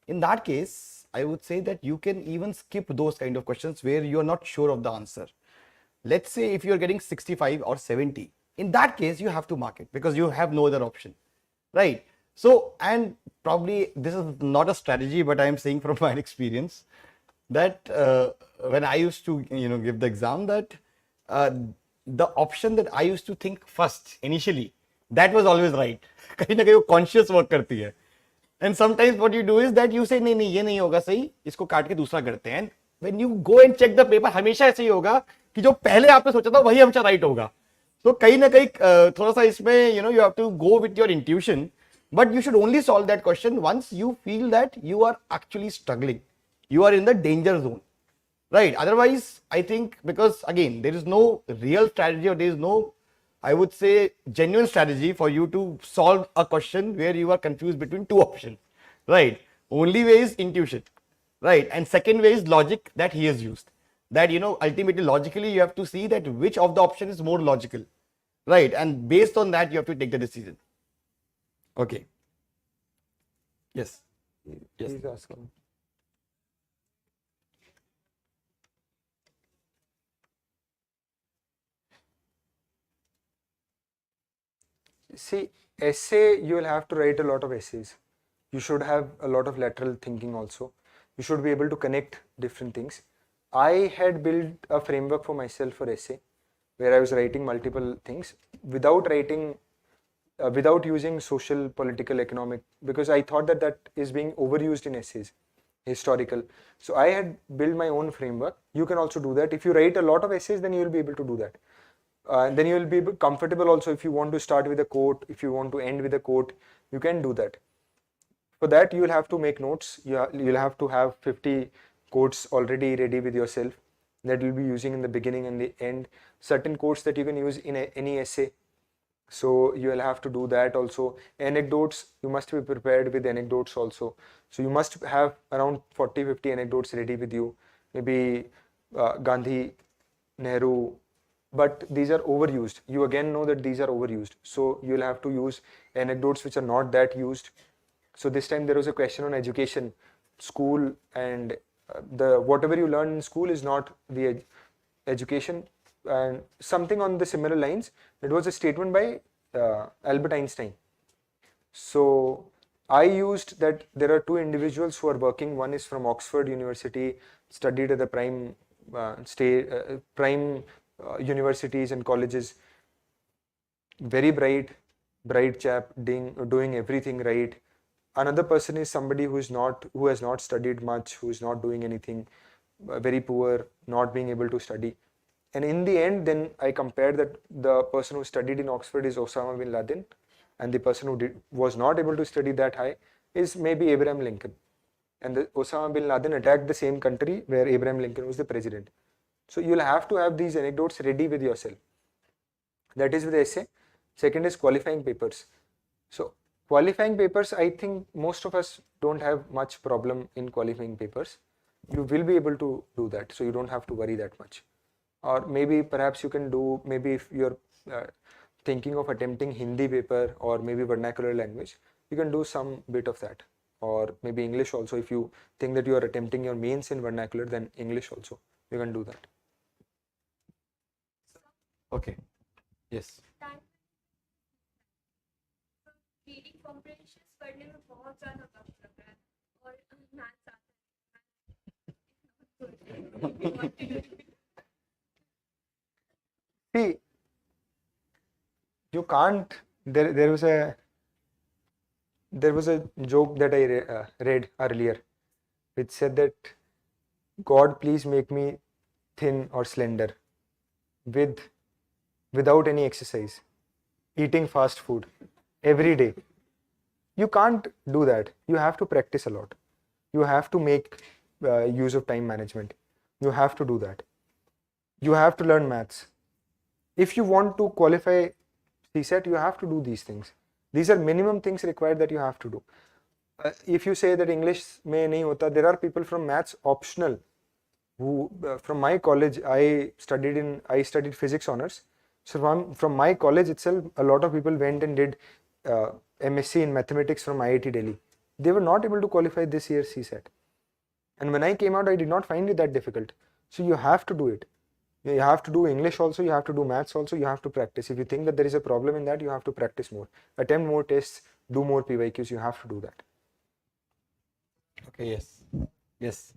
In that case, I would say that you can even skip those kind of questions where you're not sure of the answer. Let's say if you're getting 65 or 70, in that case, you have to mark it because you have no other option, right? So, and probably this is not a strategy, but I am saying from my experience that when I used to, give the exam, that the option that I used to think first initially, that was always right. कहीं ना कहीं वो conscious work करती है. And sometimes what you do is that you say नहीं नहीं ये नहीं होगा सही, इसको काट के दूसरा करते हैं. When you go and check the paper, हमेशा ऐसे ही होगा कि जो पहले आपने सोचा था वही हमेशा राइट होगा. तो कहीं ना कहीं थोड़ा सा इसमें you have to go with your intuition, but you should only solve that question once you feel that you are actually struggling, you are in the danger zone, right? Otherwise, I think, because again there is no real strategy, or there is no, I would say, genuine strategy for you to solve a question where you are confused between 2 options, right? Only way is intuition, right? And second way is logic that he has used. That, ultimately logically you have to see that which of the option is more logical, right? And based on that you have to take the decision. Okay. Yes. Yes. Please ask him. See, essay, you will have to write a lot of essays. You should have a lot of lateral thinking also. You should be able to connect different things. I had built a framework for myself for essay where I was writing multiple things without using social, political, economic, because I thought that is being overused in essays, historical. So I had built my own framework. You can also do that. If you write a lot of essays, then you will be able to do that. Then you will be comfortable also if you want to start with a quote, if you want to end with a quote, you can do that. For that, you will have to make notes. You'll have to have 50 quotes already ready with yourself. that you'll be using in the beginning and the end, certain quotes that you can use in any essay. So you will have to do that also. Anecdotes, you must be prepared with anecdotes also. So you must have around 40-50 anecdotes ready with you. Maybe Gandhi, Nehru, but these are overused. You again know that these are overused. So you'll have to use anecdotes which are not that used. So this time there was a question on education, school, and the whatever you learn in school is not the education, and something on the similar lines. It was a statement by Albert Einstein. So I used that there are two individuals who are working. One is from Oxford University, studied at the prime universities and colleges. Very bright chap, doing everything right. Another person is somebody who has not studied much, who is not doing anything, very poor, not being able to study. And in the end, then I compared that the person who studied in Oxford is Osama bin Laden, and the person who was not able to study that high is maybe Abraham Lincoln. And Osama bin Laden attacked the same country where Abraham Lincoln was the president. So you'll have to have these anecdotes ready with yourself. That is with essay. Second is qualifying papers. So qualifying papers, I think most of us don't have much problem in qualifying papers. You will be able to do that, so you don't have to worry that much. Or maybe perhaps you can do, maybe if you're thinking of attempting Hindi paper or maybe vernacular language, you can do some bit of that. Or maybe English also. If you think that you are attempting your mains in vernacular, then English also, you can do that. Okay. Yes. Reading comprehension पढ़ने में बहुत ज़्यादा वक्त लग रहा है और maths आता है। See, you can't. There was a joke that I read earlier, which said that God, please make me thin or slender, without any exercise, eating fast food every day. You can't do that. You have to practice a lot. You have to make use of time management. You have to do that. You have to learn maths. If you want to qualify CSAT, you have to do these things. These are minimum things required that you have to do. If you say that English mein nahi hota, there are people from maths optional who from my college, I studied physics honors. So from my college itself, a lot of people went and did MSc in mathematics from IIT Delhi. They were not able to qualify this year's CSAT. And when I came out, I did not find it that difficult. So you have to do it. You have to do English also, you have to do maths also, you have to practice. If you think that there is a problem in that, you have to practice more. Attempt more tests, do more PYQs, you have to do that. Okay, yes. Yes.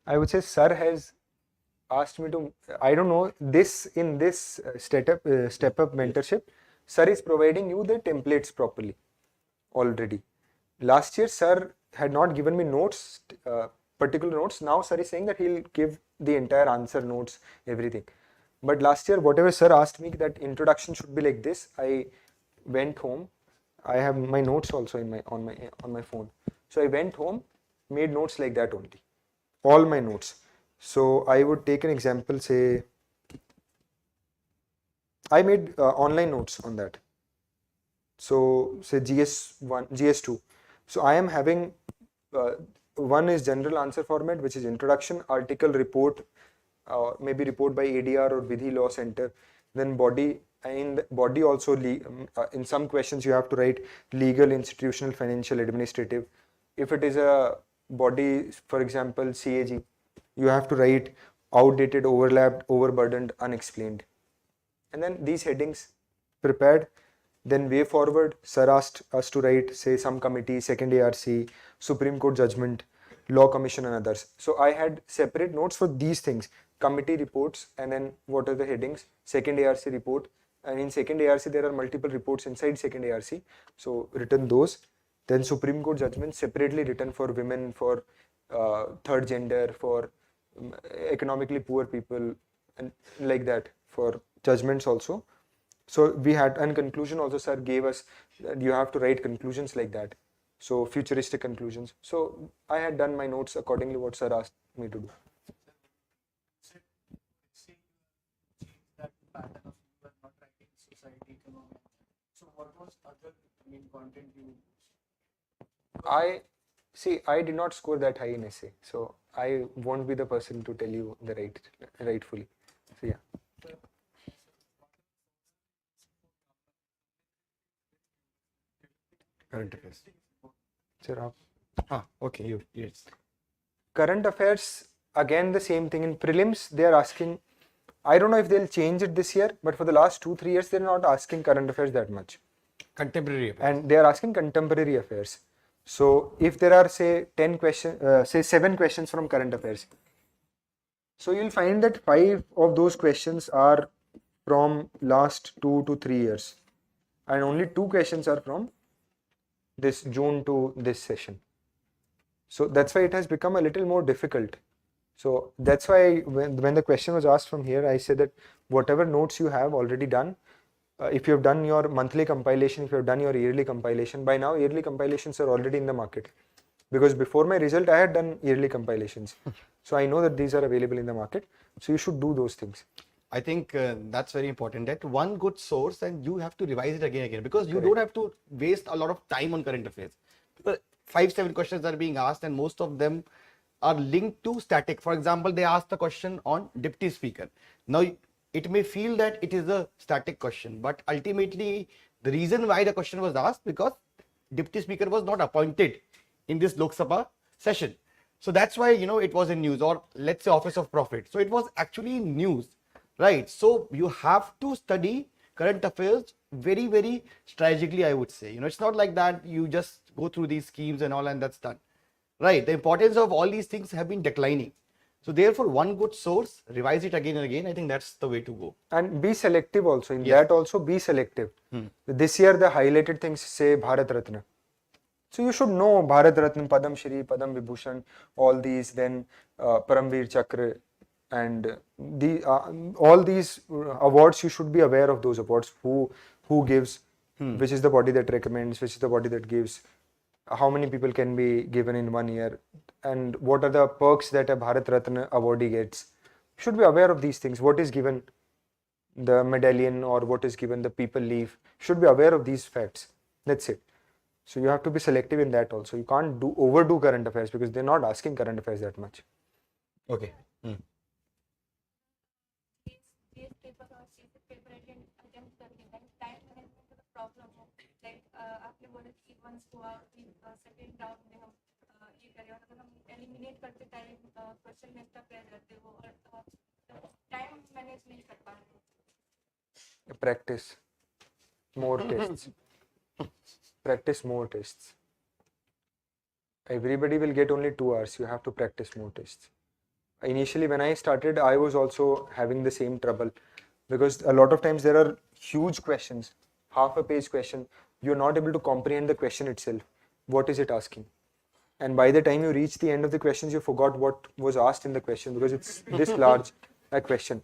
I would say sir has asked me to, I don't know, in this step up mentorship, sir is providing you the templates properly already. Last year, sir had not given me notes, particular notes. Now sir is saying that he'll give the entire answer notes, everything. But last year, whatever sir asked me that introduction should be like this, I went home. I have my notes also on my phone. So I went home, made notes like that only, all my notes. So I would take an example, say, I made online notes on that. So say GS1, GS2. So I am having, one is general answer format, which is introduction, article, report, maybe report by ADR or Vidhi Law Center, then body, and body also, in some questions you have to write legal, institutional, financial, administrative. If it is a body, for example, CAG, you have to write outdated, overlapped, overburdened, unexplained. And then these headings prepared. Then way forward, sir asked us to write, say, some committee, second ARC, Supreme Court judgment, Law Commission and others. So I had separate notes for these things, committee reports, and then what are the headings, second ARC report. And in second ARC, there are multiple reports inside second ARC. So written those. Then Supreme Court judgment separately written for women, for third gender, for economically poor people, and like that, for judgments also. So we had, and conclusion also sir gave us that you have to write conclusions like that. So futuristic conclusions. So I had done my notes accordingly what sir asked me to do. Say you change that pattern of you are not writing society, economy. So what was other content you I did not score that high in essay, so I won't be the person to tell you the rightfully. So yeah. Current affairs. Sir, Okay, you, yes. current affairs, again the same thing in prelims. They are asking, I don't know if they'll change it this year, but for the last 2-3 years they're not asking current affairs that much, Contemporary affairs. and they are asking contemporary affairs. So if there are say 10 questions, say 7 questions from current affairs, so you'll find that 5 of those questions are from last 2 to 3 years, and only 2 questions are from this June to this session. So that's why it has become a little more difficult. So that's why when the question was asked from here, I said that whatever notes you have already done, if you have done your monthly compilation, if you have done your yearly compilation, by now yearly compilations are already in the market. Because before my result, I had done yearly compilations. So I know that these are available in the market. So you should do those things. I think that's very important, that one good source and you have to revise it again, because you don't have to waste a lot of time on current affairs. Because 5-7 questions are being asked and most of them are linked to static. For example, they asked a question on deputy speaker. Now, it may feel that it is a static question, but ultimately the reason why the question was asked because deputy speaker was not appointed in this Lok Sabha session. So that's why, it was in news, or let's say office of profit. So it was actually in news, right? So you have to study current affairs very, very strategically, I would say. It's not like that you just go through these schemes and all and that's done, right? The importance of all these things have been declining. So therefore, one good source, revise it again and again. I think that's the way to go. And be selective also. In Yes. that also be selective. This year the highlighted things say Bharat Ratna. So you should know Bharat Ratna, Padam Shri, Padam Vibhushan, all these, then Paramveer Chakra, and all these awards, you should be aware of those awards, who gives, which is the body that recommends, which is the body that gives, how many people can be given in 1 year, and what are the perks that a Bharat Ratna awardee gets. You should be aware of these things, what is given, the medallion, or what is given, the people leave. You should be aware of these facts. That's it. So you have to be selective in that also. You can't overdo current affairs because they're not asking current affairs that much. Okay. These paper और CSAT paper attempt करके time management का problem है. Like आपने बोला कि once हुआ कि second round में हम ये करें, और अगर हम eliminate करते time question में stuck रह जाते हो और time manage नहीं कर पा रहे. Practice more tests. Practice more tests. Everybody will get only 2 hours. You have to practice more tests. Initially, when I started, I was also having the same trouble because a lot of times there are huge questions, half a page question. You're not able to comprehend the question itself. What is it asking? And by the time you reach the end of the questions, you forgot what was asked in the question because it's this large a question.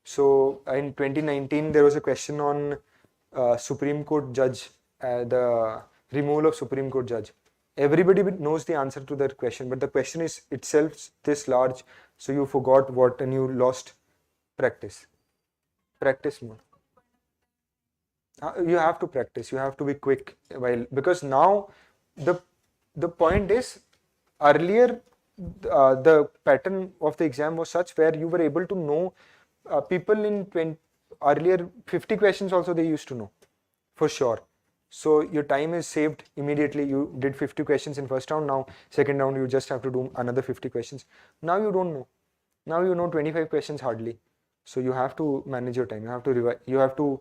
So in 2019, there was a question on Supreme Court judge, the removal of Supreme Court judge. Everybody knows the answer to that question, but the question is itself this large, so you forgot what and you lost practice. Practice more. You have to practice. You have to be quick because now the point is earlier the pattern of the exam was such where you were able to know people in earlier 50 questions also they used to know for sure. So your time is saved immediately. You did 50 questions in first round. Now second round you just have to do another 50 questions. Now you don't know. Now you know 25 questions hardly. So you have to manage your time. You have to revise. You have to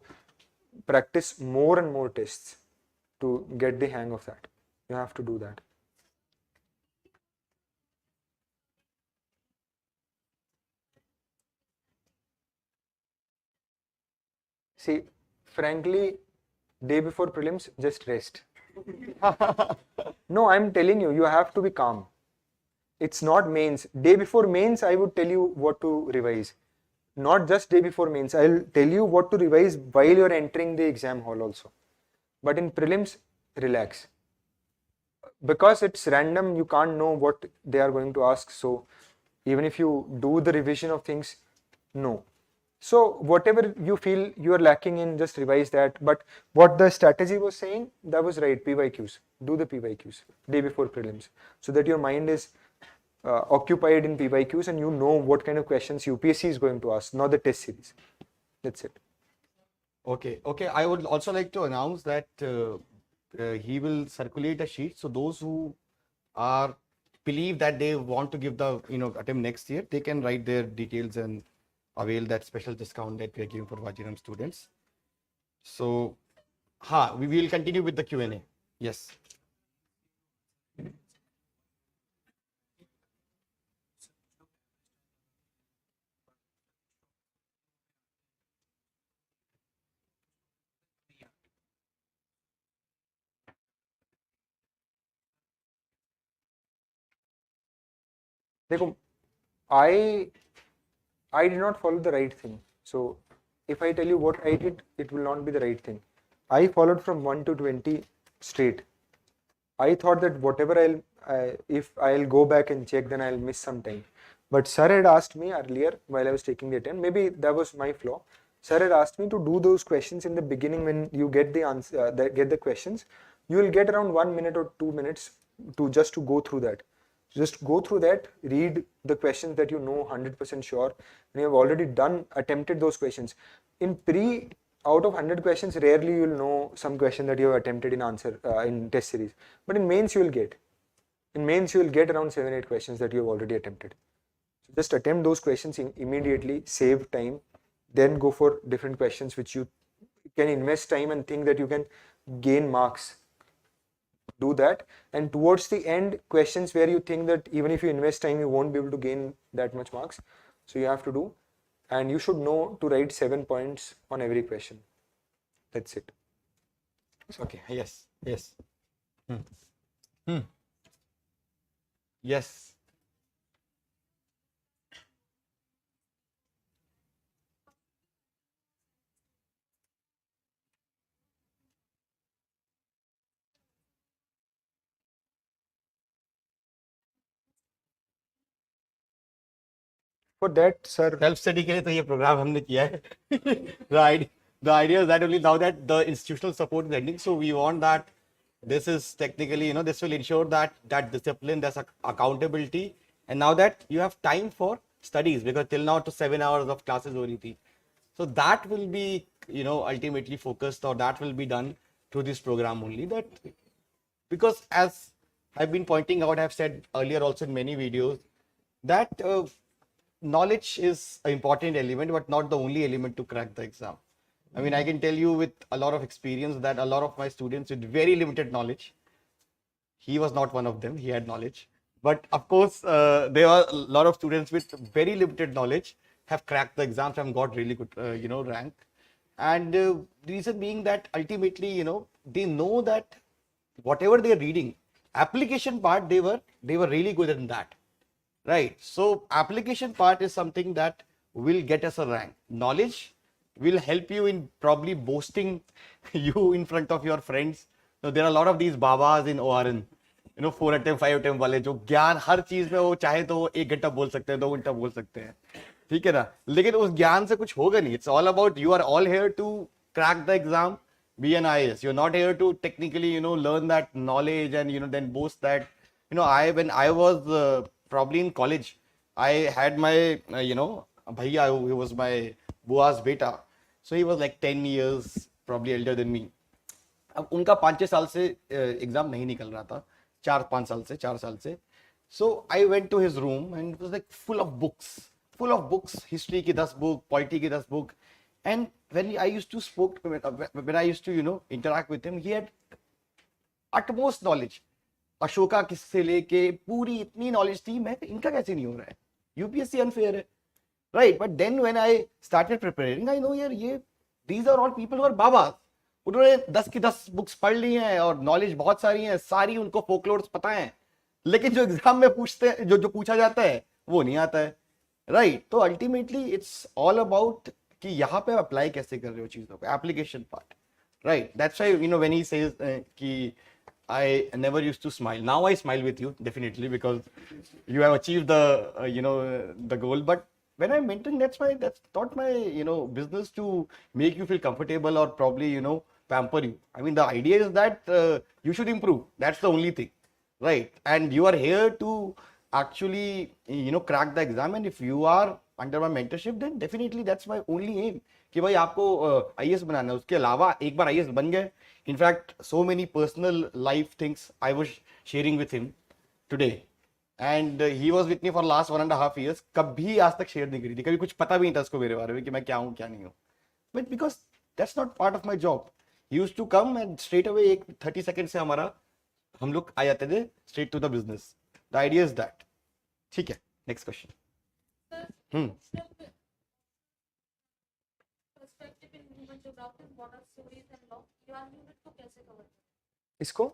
practice more and more tests to get the hang of that. You have to do that. See, frankly, day before prelims, just rest. No, I'm telling you, you have to be calm. It's not mains. Day before mains, I would tell you what to revise. not just day before mains. I'll tell you what to revise while you're entering the exam hall also. But in prelims, relax. Because it's random, you can't know what they are going to ask. So even if you do the revision of things, no. So whatever you feel you are lacking in, just revise that. But what the strategy was saying, that was right. PYQs. Do the PYQs day before prelims, so that your mind is occupied in PYQs and you know what kind of questions UPSC is going to ask, not the test series. That's it. Okay, okay. I would also like to announce that he will circulate a sheet. So those who are believe that they want to give the attempt next year, they can write their details and avail that special discount that we are giving for Vajiram students. So, we will continue with the Q&A. Yes. देखो, I did not follow the right thing. So if I tell you what I did, it will not be the right thing. I followed from 1 to 20 straight. I thought that whatever if I'll go back and check, then I'll miss some time. But sir had asked me earlier while I was taking the attempt, maybe that was my flaw. Sir had asked me to do those questions in the beginning. When you get the answer, get the questions, you will get around 1 minute or 2 minutes to go through that. Just go through that, read the questions that you know 100% sure, and you have already attempted those questions. In pre, out of 100 questions, rarely you will know some question that you have attempted in test series. But in mains you will get. In mains you will get around 7-8 questions that you have already attempted. So just attempt those questions immediately, save time, then go for different questions which you can invest time and think that you can gain marks. Do that, and towards the end, questions where you think that even if you invest time you won't be able to gain that much marks, so you have to do, and you should know to write 7 points on every question. That's it. Okay. Yes. Yes. Yes. For that, sir, Self study के लिए तो ये programme हमने किया है. The idea is that only now that the institutional support is ending, so we want that this is technically, this will ensure that discipline, there's accountability, and now that you have time for studies, because till now to 7 hours of classes हो रही थी. So that will be, ultimately focused, or that will be done through this program only. That because as I've been pointing out, I've said earlier also in many videos that knowledge is an important element, but not the only element to crack the exam. I mean, I can tell you with a lot of experience that a lot of my students with very limited knowledge, he was not one of them, he had knowledge. But of course, there are a lot of students with very limited knowledge have cracked the exams and got really good, rank. And the reason being that ultimately, they know that whatever they're reading, application part, they were really good in that. Right. So application part is something that will get us a rank. Knowledge will help you in probably boasting you in front of your friends. So there are a lot of these babas in ORN, 4 attempt, 5 attempt वाले जो ज्ञान हर चीज में वो चाहे तो वो 1 घंटा बोल सकते हैं, 2 घंटा बोल सकते हैं, ठीक है ना. लेकिन उस ज्ञान से कुछ होगा नहीं. It's all about you are all here to crack the exam, be an IAS. You're not here to technically, learn that knowledge and then boast that. When I was probably in college, I had my, bhaiya, he was my bua's beta. So he was like 10 years probably elder than me. अब उनका 5-6 साल से exam नहीं निकल रहा था, 4 साल से. So I went to his room and it was like full of books, history की 10 book, polity की 10 book. And when I used to interact with him, he had utmost knowledge. Ashoka किससे लेके पूरी इतनी नॉलेज थी. मैं इनका कैसे नहीं हो रहा है, यूपीएससी अनफेयर है, right. But then when I started preparing, I know यार ये these are all people who are बाबा. उन्होंने 10 की 10 बुक्स पढ़ ली हैं और नॉलेज बहुत सारी है, सारी उनको फोकलोर्स पता है, लेकिन जो एग्जाम में पूछते हैं, जो पूछा जाता है वो नहीं आता है. राइट तो अल्टीमेटली इट्स ऑल अबाउट कि यहाँ पे अप्लाई कैसे कर रहे हो चीजों को, application part, right. That's why when he says कि I never used to smile. Now I smile with you definitely because you have achieved the the goal. But when I'm mentoring, that's not my business to make you feel comfortable or probably pamper you. I mean the idea is that you should improve. That's the only thing, right? And you are here to actually crack the exam. And if you are under my mentorship, then definitely that's my only aim. कि भाई आपको IAS बनाना है. उसके अलावा एक बार IAS बन गए, in fact so many personal life things I was sharing with him today, and he was with me for last 1.5 years. कभी आज तक शेयर नहीं करी थी, कभी कुछ पता भी नहीं था उसको मेरे बारे में कि मैं क्या हूँ क्या नहीं हूँ. But because that's not part of my job. He used to come and straight away एक 30 seconds से हमारा हम लोग आ जाते थे straight to the business. The idea is that. ठीक है, next question. Perspective in human geography model theories and law Deewani unit को कैसे कवर करें? इसको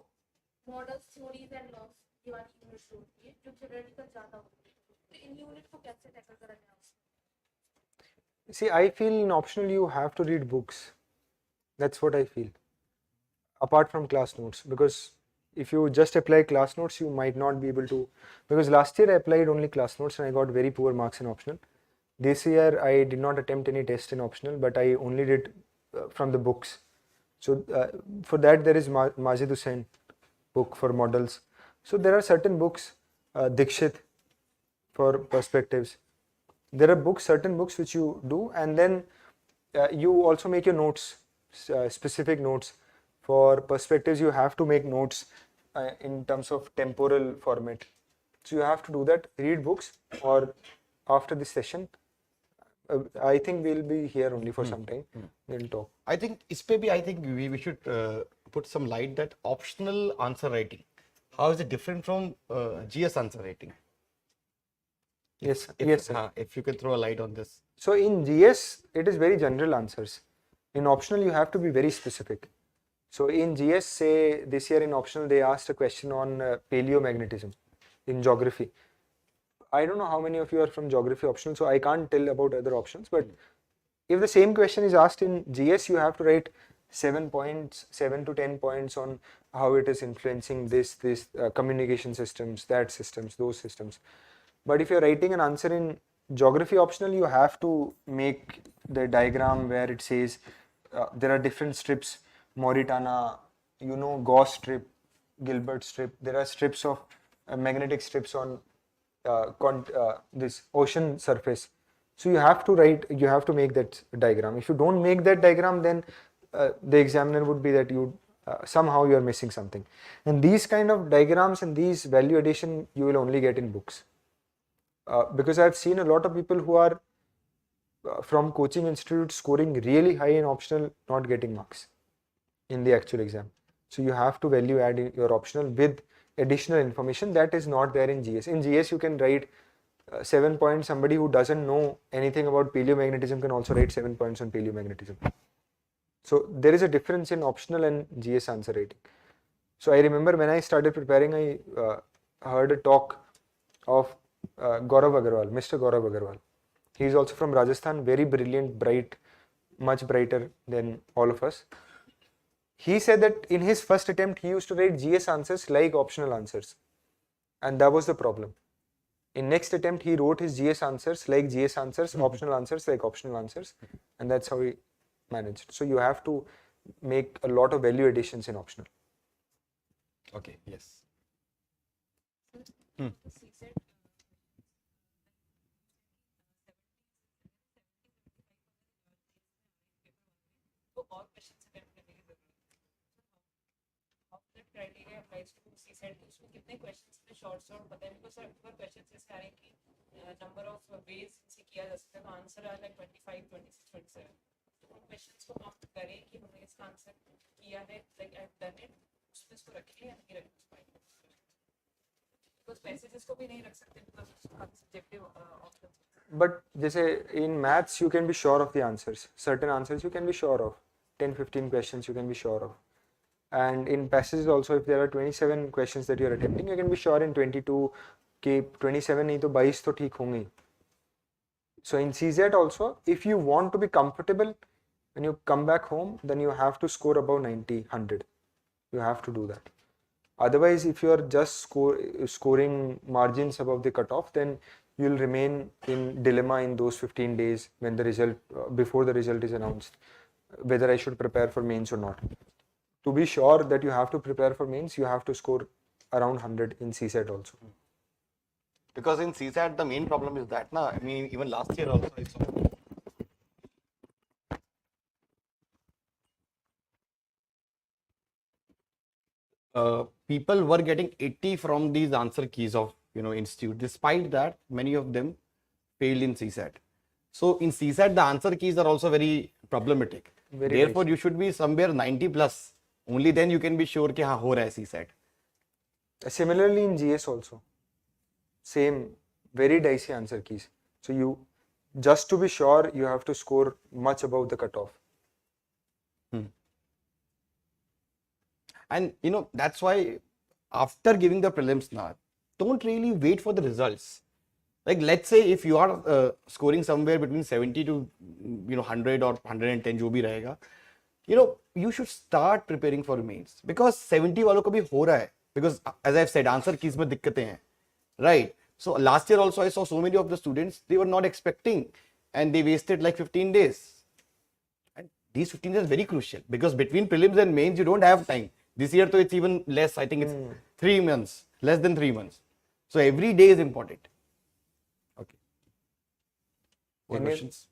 model theories and loss Deewani unit जो होती है जो थ्योरेटिकल ज्यादा होती है, तो इन यूनिट को कैसे टैकल करा जाए? See, I feel in optional you have to read books. That's what I feel. Apart from class notes, because if you just apply class notes, you might not be able to. Because last year I applied only class notes and I got very poor marks in optional. This year I did not attempt any test in optional, but I only did from the books. So for that there is Majid Hussain book for models. So there are certain books, Dikshit for perspectives. There are books, certain books which you do, and then you also make your notes, specific notes. For perspectives, you have to make notes in terms of temporal format. So you have to do that. Read books, or after this session, I think we'll be here only for some time. We'll talk. I think इस पे भी I think we should put some light that optional answer writing. How is it different from GS answer writing? Yes, If, sir. if you can throw a light on this. So in GS, it is very general answers. In optional, you have to be very specific. So in GS, say this year in optional, they asked a question on paleomagnetism in geography. I don't know how many of you are from geography optional, so I can't tell about other options. But if the same question is asked in GS, you have to write 7 points, 7 to 10 points on how it is influencing this communication systems, that systems, those systems. But if you're writing an answer in geography optional, you have to make the diagram where it says there are different strips, Mauritana, Gauss strip, Gilbert strip. There are strips of magnetic strips on this ocean surface. So you have to write, you have to make that diagram. If you don't make that diagram, then the examiner would be that you somehow you are missing something. And these kind of diagrams and these value addition you will only get in books. Because I've seen a lot of people who are from coaching institutes scoring really high in optional, not getting marks in the actual exam. So you have to value add your optional with additional information that is not there in GS. In GS, you can write 7 points. Somebody who doesn't know anything about paleomagnetism can also write 7 points on paleomagnetism. So there is a difference in optional and GS answer writing. So I remember when I started preparing, I heard a talk of Gaurav Agarwal, Mr. Gaurav Agarwal. He is also from Rajasthan, very brilliant, bright, much brighter than all of us. He said that in his first attempt, he used to write GS answers like optional answers. And that was the problem. In next attempt, he wrote his GS answers like GS answers, optional answers like optional answers. And that's how he managed. So you have to make a lot of value additions in optional. Okay, yes. CSAT, तो और questions attempt करने की जरूरत है. How that criteria applies to CSAT, उसमें कितने questions पे short पता है? बिकॉज़ सर क्वेश्चंस ऐसे आ रहे हैं कि नंबर ऑफ वेज से किया जा सकता है, तो आंसर आ लाइक 25, 26, 27. तो उन क्वेश्चंस को काउंट करें कि हमने इसका आंसर किया है, like I have done it, उसमें इसको रखें या नहीं रखें. बिकॉज़ पैसेजेस को भी नहीं रख सकते बिकॉज़ सब्जेक्टिव ऑप्शंस. But जैसे in maths, you can be sure of the answers. Certain answers you can be sure of. 10, 15 questions you can be sure of. And in passages also, if there are 27 questions that you are attempting, you can be sure in 22 कि 27 नहीं तो 22 तो ठीक होंगे. So in CSAT also, if you want to be comfortable when you come back home, then you have to score above 90, 100. You have to do that. Otherwise, if you are just scoring margins above the cutoff, then you'll remain in dilemma in those 15 days when the result, before the result is announced, whether I should prepare for mains or not. To be sure that you have to prepare for mains, you have to score around 100 in CSAT also. Because in CSAT, the main problem is that, I mean, even last year also I saw. People were getting 80 from these answer keys of, institute. Despite that, many of them failed in CSAT. So in CSAT, the answer keys are also very problematic. Therefore, you should be somewhere 90 plus. Only then you can be sure कि हाँ हो रहा है CSAT. Similarly in GS also, same, very dicey answer keys. So you, just to be sure, you have to score much above the cutoff. And that's why after giving the prelims now, don't really wait for the results. Like, let's say if you are scoring somewhere between 70 to 100 or 110 जो भी रहेगा, you should start preparing for mains, because 70 वालों को भी हो रहा है, because as I've said, answer keys में दिक्कतें हैं, right? So last year also I saw so many of the students, they were not expecting and they wasted like 15 days. And these 15 days are very crucial, because between prelims and mains you don't have time. This year, though, it's even less. I think it's 3 months, less than 3 months. So every day is important. Okay. What questions?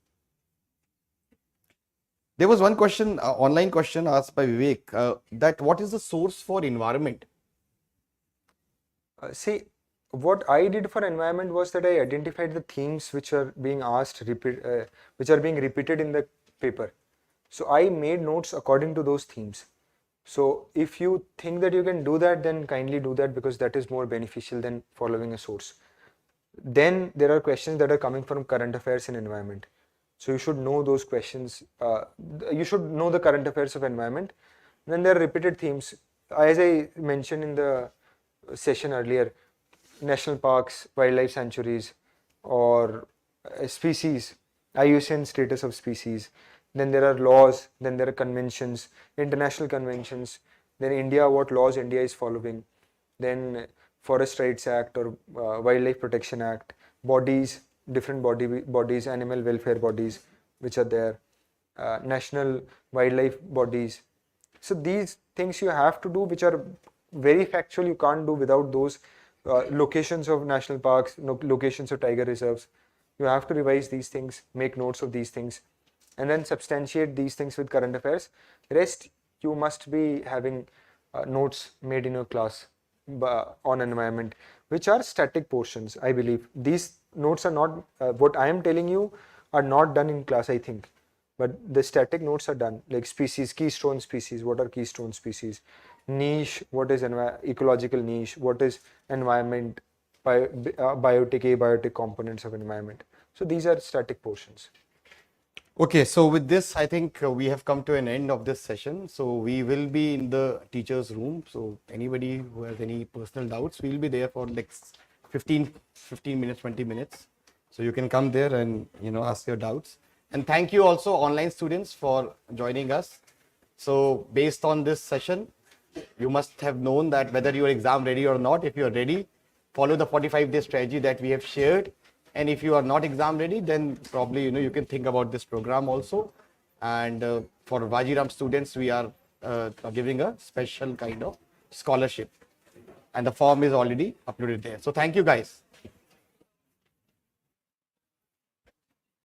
There was one question, online question asked by Vivek, that what is the source for environment? See, what I did for environment was that I identified the themes which are being asked, which are being repeated in the paper. So I made notes according to those themes. So if you think that you can do that, then kindly do that, because that is more beneficial than following a source. Then there are questions that are coming from current affairs and environment. So you should know those questions. You should know the current affairs of environment. Then there are repeated themes. As I mentioned in the session earlier, national parks, wildlife sanctuaries, or species, IUCN status of species. Then there are laws, then there are conventions, international conventions, then India, what laws India is following, then Forest Rights Act or Wildlife Protection Act, bodies, different bodies, animal welfare bodies which are there, national wildlife bodies. So these things you have to do, which are very factual, you can't do without those locations of national parks, locations of tiger reserves. You have to revise these things, make notes of these things, and then substantiate these things with current affairs. Rest, you must be having notes made in your class on environment, which are static portions, I believe. These notes are not, what I am telling you are not done in class, I think. But the static notes are done, like species, keystone species, what are keystone species? Niche, what is ecological niche? What is environment, biotic, abiotic components of environment? So these are static portions. Okay, so with this, I think we have come to an end of this session. So we will be in the teacher's room. So anybody who has any personal doubts, we will be there for next 15 minutes, 20 minutes. So you can come there and, ask your doubts. And thank you also online students for joining us. So based on this session, you must have known that whether you are exam ready or not, if you are ready, follow the 45-day strategy that we have shared. And if you are not exam ready, then probably, you can think about this program also. And for Vajiram students, we are giving a special kind of scholarship. And the form is already uploaded there. So thank you guys.